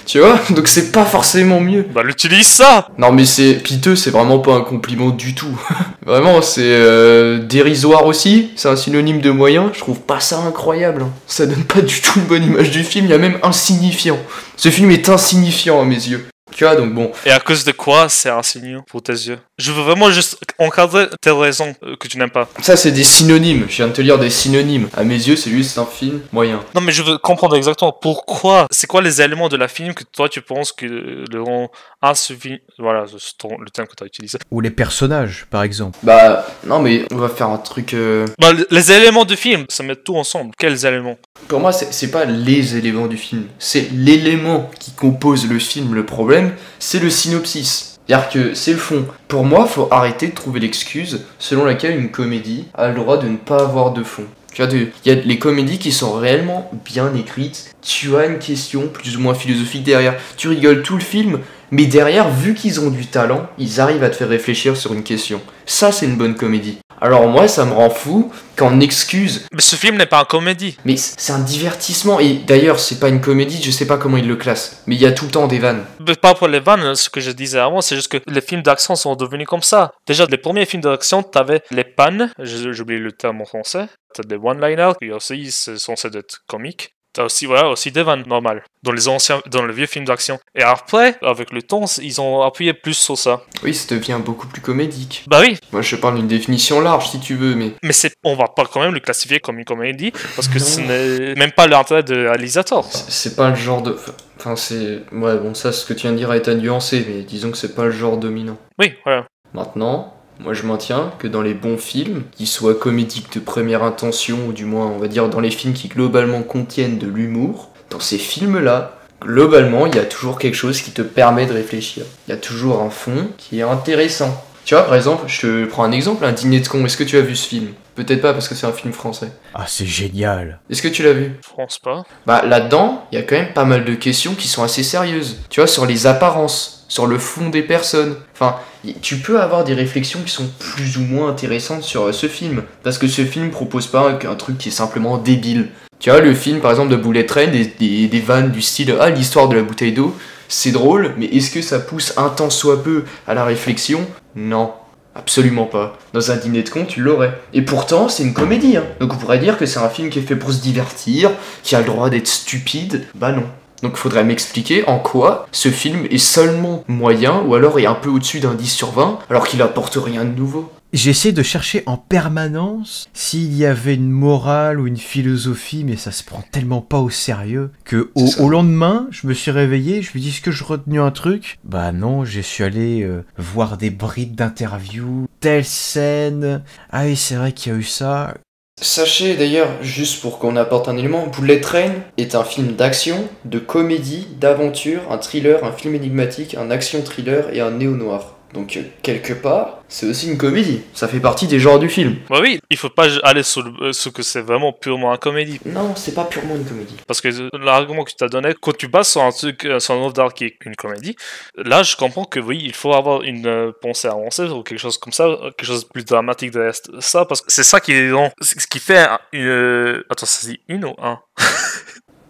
Tu vois? Donc c'est pas forcément mieux. Bah, l'utilise ça. Non mais c'est piteux, c'est vraiment pas un compliment du tout. Vraiment, c'est dérisoire aussi. C'est un synonyme de moyen. Je trouve pas ça incroyable. Hein. Ça donne pas du tout une bonne image du film. Il y a même insignifiant. Ce film est insignifiant à mes yeux. Tu vois, donc bon. Et à cause de quoi c'est insinuant pour tes yeux? Je veux vraiment juste encadrer tes raisons que tu n'aimes pas. Ça, c'est des synonymes. Je viens de te lire des synonymes. À mes yeux, c'est juste un film moyen. Non, mais je veux comprendre exactement pourquoi. C'est quoi les éléments de la film que toi tu penses que le rend insuffisant? Voilà, le terme que tu as utilisé. Ou les personnages, par exemple. Bah, non mais on va faire un truc... Bah, les éléments du film, ça met tout ensemble. Quels éléments? Pour moi, c'est pas les éléments du film. C'est l'élément qui compose le film, le problème. C'est le synopsis. C'est-à-dire que c'est le fond. Pour moi, faut arrêter de trouver l'excuse selon laquelle une comédie a le droit de ne pas avoir de fond. Tu vois, il y a les comédies qui sont réellement bien écrites. Tu as une question plus ou moins philosophique derrière. Tu rigoles tout le film, mais derrière, vu qu'ils ont du talent, ils arrivent à te faire réfléchir sur une question. Ça, c'est une bonne comédie. Alors moi, ça me rend fou qu'en excuse... Mais ce film n'est pas une comédie. Mais c'est un divertissement. Et d'ailleurs, c'est pas une comédie, je sais pas comment ils le classent. Mais il y a tout le temps des vannes. Mais pas pour les vannes, ce que je disais avant, c'est juste que les films d'action sont devenus comme ça. Déjà, les premiers films d'action, t'avais les pannes, j'oublie le terme en français. T'as des one-liners qui aussi sont censés être comiques. T'as aussi, voilà, aussi des vannes normales dans les vieux films d'action. Et après, avec le temps, ils ont appuyé plus sur ça. Oui, ça devient beaucoup plus comédique. Bah oui. Moi, je parle d'une définition large, si tu veux, mais... Mais on va pas quand même le classifier comme une comédie, parce que ce n'est même pas l'intérêt de réalisateur. C'est pas le genre de... Enfin, c'est... Ouais, bon, ça, ce que tu viens de dire est à nuancer, mais disons que c'est pas le genre dominant. Oui, voilà. Maintenant... Moi je maintiens que dans les bons films, qu'ils soient comédiques de première intention, ou du moins on va dire dans les films qui globalement contiennent de l'humour, dans ces films-là, globalement il y a toujours quelque chose qui te permet de réfléchir. Il y a toujours un fond qui est intéressant. Tu vois par exemple, je te prends un exemple, un dîner de con, est-ce que tu as vu ce film? Peut-être pas parce que c'est un film français. Ah, c'est génial. Est-ce que tu l'as vu? Je pense pas. Bah là-dedans, il y a quand même pas mal de questions qui sont assez sérieuses. Tu vois, sur les apparences, sur le fond des personnes. Enfin, tu peux avoir des réflexions qui sont plus ou moins intéressantes sur ce film. Parce que ce film propose pas un truc qui est simplement débile. Tu vois, le film par exemple de Bullet Train, des vannes du style « Ah, l'histoire de la bouteille d'eau », c'est drôle, mais est-ce que ça pousse un tant soit peu à la réflexion? Non. Absolument pas. Dans un dîner de con, tu l'aurais. Et pourtant, c'est une comédie. Hein. Donc on pourrait dire que c'est un film qui est fait pour se divertir, qui a le droit d'être stupide. Bah non. Donc il faudrait m'expliquer en quoi ce film est seulement moyen, ou alors est un peu au-dessus d'un 10 sur 20, alors qu'il apporte rien de nouveau. J'essaie de chercher en permanence s'il y avait une morale ou une philosophie, mais ça se prend tellement pas au sérieux que au lendemain, je me suis réveillé, je me dis, est-ce que je retenu un truc? Bah non, je suis allé voir des bribes d'interviews, telle scène, ah oui, c'est vrai qu'il y a eu ça. Sachez d'ailleurs, juste pour qu'on apporte un élément, Bullet Train est un film d'action, de comédie, d'aventure, un thriller, un film énigmatique, un action-thriller et un néo-noir. Donc quelque part, c'est aussi une comédie. Ça fait partie des genres du film. Bah oui, il faut pas aller sur ce que c'est vraiment purement une comédie. Non, c'est pas purement une comédie. Parce que l'argument que tu as donné, quand tu bases sur un truc, sur un œuvre d'art qui est une comédie, là je comprends que oui, il faut avoir une pensée avancée ou quelque chose comme ça, quelque chose de plus dramatique derrière ça, parce que c'est ça qui est ce qui fait une... Attends, ça se dit une ou un?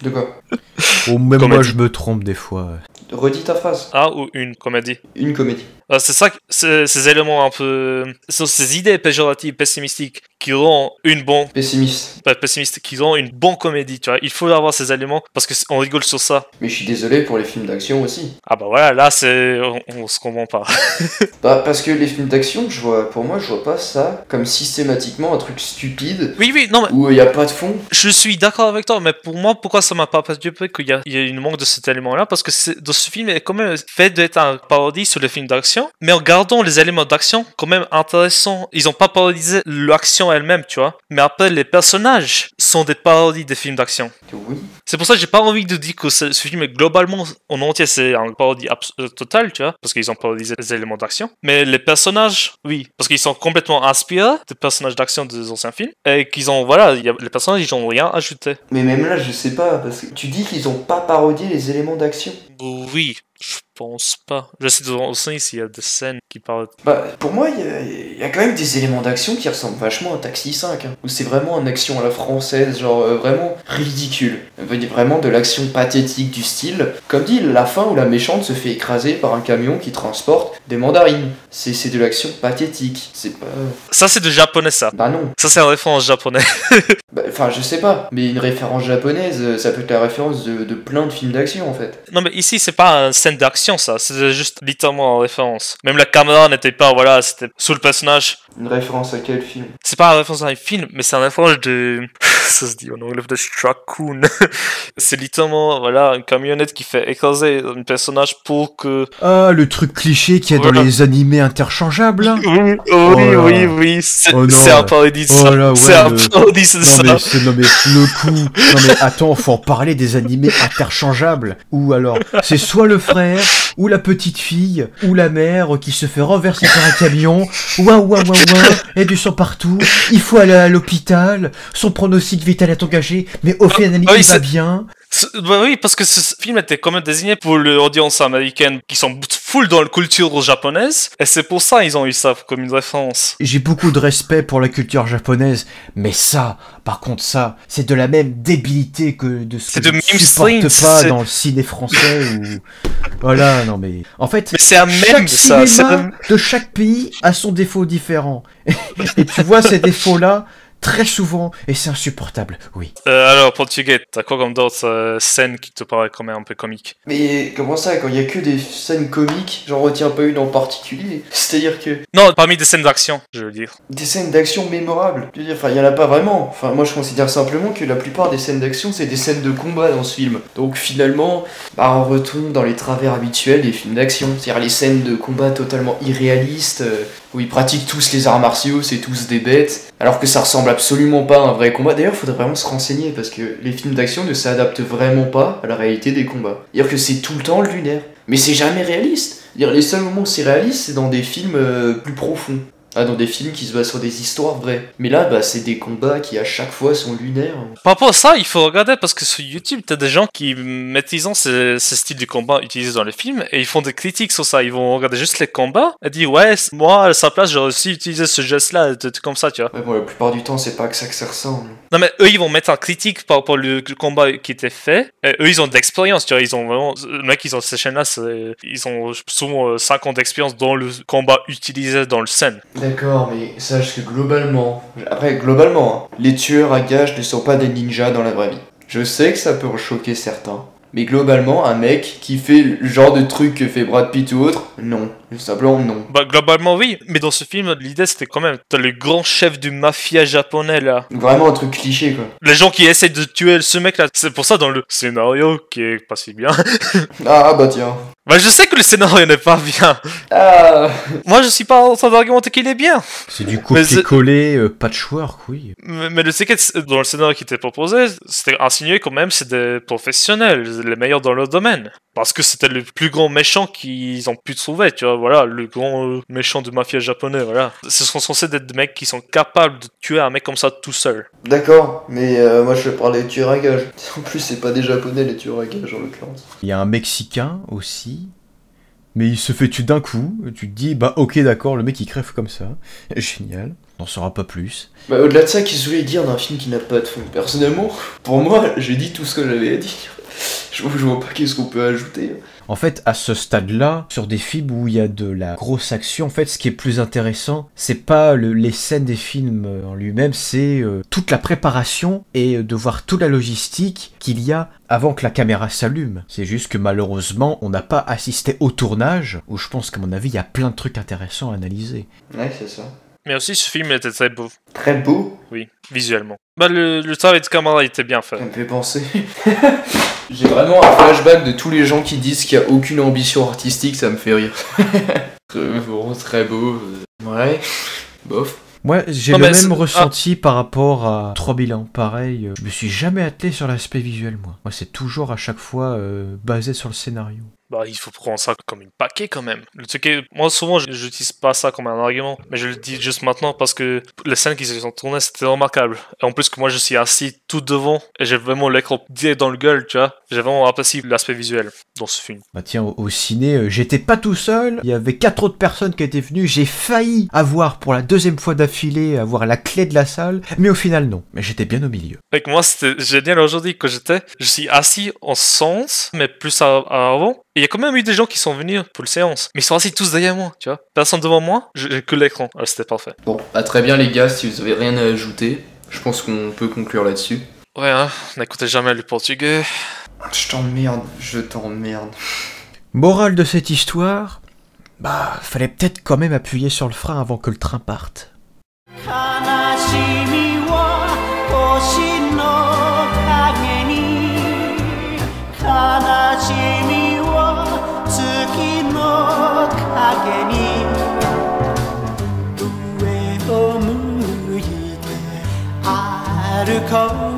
De quoi? Oh, même Comédie. moi je me trompe des fois. Redis ta phrase. Un ou une comédie? Une comédie. C'est ça, ces éléments un peu... Ces idées péjoratives, pessimistiques, qui rendent une bonne... Pessimiste. Pas pessimiste, qui rendent une bonne comédie, tu vois. Il faut avoir ces éléments, parce qu'on rigole sur ça. Mais je suis désolé pour les films d'action aussi. Ah bah voilà, là c'est... On se comprend pas. Bah parce que les films d'action, pour moi, je vois pas ça comme systématiquement un truc stupide Oui, non mais... où il y a pas de fond. Je suis d'accord avec toi, mais pour moi, pourquoi ça m'a pas perturbé qu'il y a une manque de cet élément-là? Parce que dans ce film est quand même fait d'être un parodie sur les films d'action, mais en gardant les éléments d'action quand même intéressants. Ils ont pas parodisé l'action elle-même, tu vois. Mais après, les personnages sont des parodies des films d'action. Oui. C'est pour ça que j'ai pas envie de dire que ce film est globalement en entier c'est un parodie totale, tu vois, parce qu'ils ont parodisé les éléments d'action. Mais les personnages, oui, parce qu'ils sont complètement inspirés des personnages d'action des anciens films et qu'ils ont, voilà, les personnages ils ont rien ajouté. Mais même là, je sais pas, parce que tu dis qu'ils ont pas parodié les éléments d'action. Oui, je pense pas. J'essaie de aussi s'il y a des scènes qui parlent. Bah, pour moi, il y a quand même des éléments d'action qui ressemblent vachement à Taxi 5, hein, où c'est vraiment une action à la française, genre vraiment ridicule. Vraiment de l'action pathétique du style. Comme dit, la fin où la méchante se fait écraser par un camion qui transporte des mandarines. C'est de l'action pathétique. C'est pas... Ça, c'est de japonais, ça. Bah non. Ça, c'est un référence japonais. Enfin, je sais pas, mais une référence japonaise, ça peut être la référence de plein de films d'action en fait. Non, mais ici, c'est pas une scène d'action, ça. C'est juste littéralement une référence. Même la caméra n'était pas, voilà, c'était sous le personnage. Une référence à quel film? C'est pas une référence à un film, mais c'est une référence de... Ça se dit en anglais de Stracoon. C'est littéralement, voilà, une camionnette qui fait écraser un personnage pour que... Ah, le truc cliché qu'il y a dans les animés interchangeables, là. Oui, c'est un parodie de ça. C'est un parodie de ça. Non mais le coup... Non mais attends, faut en parler des animés interchangeables. Ou alors, c'est soit le frère, ou la petite fille, ou la mère qui se fait renverser par un camion. Ouah, et du sang partout. Il faut aller à l'hôpital. Son pronostic vital est engagé, mais au final, il va bien. Bah oui, parce que ce film était quand même désigné pour l'audience américaine qui sont full dans la culture japonaise, et c'est pour ça qu'ils ont eu ça comme une référence. J'ai beaucoup de respect pour la culture japonaise, mais ça, par contre ça, c'est de la même débilité que de ce que je ne supporte pas dans le ciné français ou... Voilà, non mais... En fait, mais c'est un même, chaque cinéma de chaque pays a son défaut différent. Et tu vois ces défauts-là très souvent, et c'est insupportable, oui. Alors, Portugais, t'as quoi comme d'autres scènes qui te paraissent quand même un peu comiques? Mais comment ça, quand il y a que des scènes comiques, j'en retiens pas une en particulier? C'est-à-dire que... Non, parmi des scènes d'action, je veux dire. Des scènes d'action mémorables. Je veux dire, enfin, il y en a pas vraiment. Enfin, moi, je considère simplement que la plupart des scènes d'action, c'est des scènes de combat dans ce film. Donc, finalement, bah, on retombe dans les travers habituels des films d'action. C'est-à-dire les scènes de combat totalement irréalistes, où ils pratiquent tous les arts martiaux, c'est tous des bêtes, alors que ça ressemble absolument pas à un vrai combat. D'ailleurs, faudrait vraiment se renseigner, parce que les films d'action ne s'adaptent vraiment pas à la réalité des combats. C'est-à-dire que c'est tout le temps lunaire. Mais c'est jamais réaliste. C'est-à-dire les seuls moments où c'est réaliste, c'est dans des films plus profonds. Ah, dans des films qui se basent sur des histoires vraies. Mais là, bah, c'est des combats qui à chaque fois sont lunaires. Par rapport à ça, il faut regarder parce que sur YouTube, t'as des gens qui maîtrisent ces styles de combat utilisés dans les films et ils font des critiques sur ça. Ils vont regarder juste les combats et dire ouais, moi à sa place, j'aurais aussi utilisé ce geste-là, comme ça, tu vois. Ouais, bon, la plupart du temps, c'est pas que ça ressemble. Non, mais eux, ils vont mettre en critique par rapport au combat qui était fait. Et eux, ils ont de l'expérience, tu vois. Ils ont vraiment. Le mec, ils ont ces chaînes-là, ils ont souvent 5 ans d'expérience dans le combat utilisé dans le scène. D'accord, mais sache que globalement, hein, les tueurs à gages ne sont pas des ninjas dans la vraie vie. Je sais que ça peut choquer certains, mais globalement, un mec qui fait le genre de truc que fait Brad Pitt ou autre, Non. Simplement, non. Bah, globalement, oui. Mais dans ce film, l'idée, c'était quand même, t'as le grand chef du mafia japonais, là. Vraiment un truc cliché, quoi. Les gens qui essaient de tuer ce mec, là. C'est pour ça, dans le scénario, qui est pas si bien. Ah, bah tiens. Bah, je sais que le scénario n'est pas bien. Ah. Moi, je suis pas en train d'argumenter qu'il est bien. C'est du copier-coller, patchwork, oui. Mais le secret, dans le scénario qui était proposé, c'était insinué quand même, c'est des professionnels, les meilleurs dans leur domaine. Parce que c'était le plus grand méchant qu'ils ont pu trouver, tu vois, voilà, le grand méchant de mafia japonais, voilà. Ce sont censés être des mecs qui sont capables de tuer un mec comme ça tout seul. D'accord, mais moi je parlais de tueurs à gages. En plus, c'est pas des japonais les tueurs à gages en l'occurrence. Il y a un Mexicain aussi, mais il se fait tuer d'un coup. Tu te dis, bah ok, d'accord, le mec il crève comme ça. Génial, on n'en saura pas plus. Bah, au-delà de ça, qu'est-ce que vous voulez dire d'un film qui n'a pas de fond? Personnellement, pour moi, j'ai dit tout ce que j'avais à dire. Je vois pas qu'est-ce qu'on peut ajouter. En fait, à ce stade-là, sur des films où il y a de la grosse action, en fait, ce qui est plus intéressant, c'est pas les scènes des films en lui-même, c'est toute la préparation et de voir toute la logistique qu'il y a avant que la caméra s'allume. C'est juste que malheureusement, on n'a pas assisté au tournage, où je pense qu'à mon avis, il y a plein de trucs intéressants à analyser. Ouais, c'est ça. Mais aussi, ce film était très beau. Très beau. Oui, visuellement. Bah, le travail de caméra était bien fait. Ça me fait penser. J'ai vraiment un flashback de tous les gens qui disent qu'il n'y a aucune ambition artistique, ça me fait rire. Très beau. Ouais, bof. Moi, j'ai le même ressenti par rapport à 3000 ans. Pareil, je me suis jamais attelé sur l'aspect visuel, moi. Moi, c'est toujours à chaque fois basé sur le scénario. Bah, il faut prendre ça comme une paquet quand même. Le truc est, moi, souvent, j'utilise pas ça comme un argument, mais je le dis juste maintenant parce que les scènes qui se sont tournées, c'était remarquable. Et en plus que moi, je suis assis tout devant et j'ai vraiment l'écran direct dans le gueule, tu vois. J'ai vraiment apprécié l'aspect visuel dans ce film. Bah tiens, au ciné, j'étais pas tout seul, il y avait 4 autres personnes qui étaient venues, j'ai failli avoir pour la 2e fois d'affilée, avoir la clé de la salle, mais au final non, mais j'étais bien au milieu. Avec moi, c'était génial aujourd'hui quand je suis assis en sens, mais plus avant. Et il y a quand même eu des gens qui sont venus pour le séance, mais ils sont assis tous derrière moi, tu vois. Personne devant moi, j'ai que l'écran. Alors c'était parfait. Bon, bah très bien les gars, si vous avez rien à ajouter, je pense qu'on peut conclure là-dessus. Ouais, hein, n'écoutez jamais le portugais. Je t'emmerde. Morale de cette histoire, bah fallait peut-être quand même appuyer sur le frein avant que le train parte. Call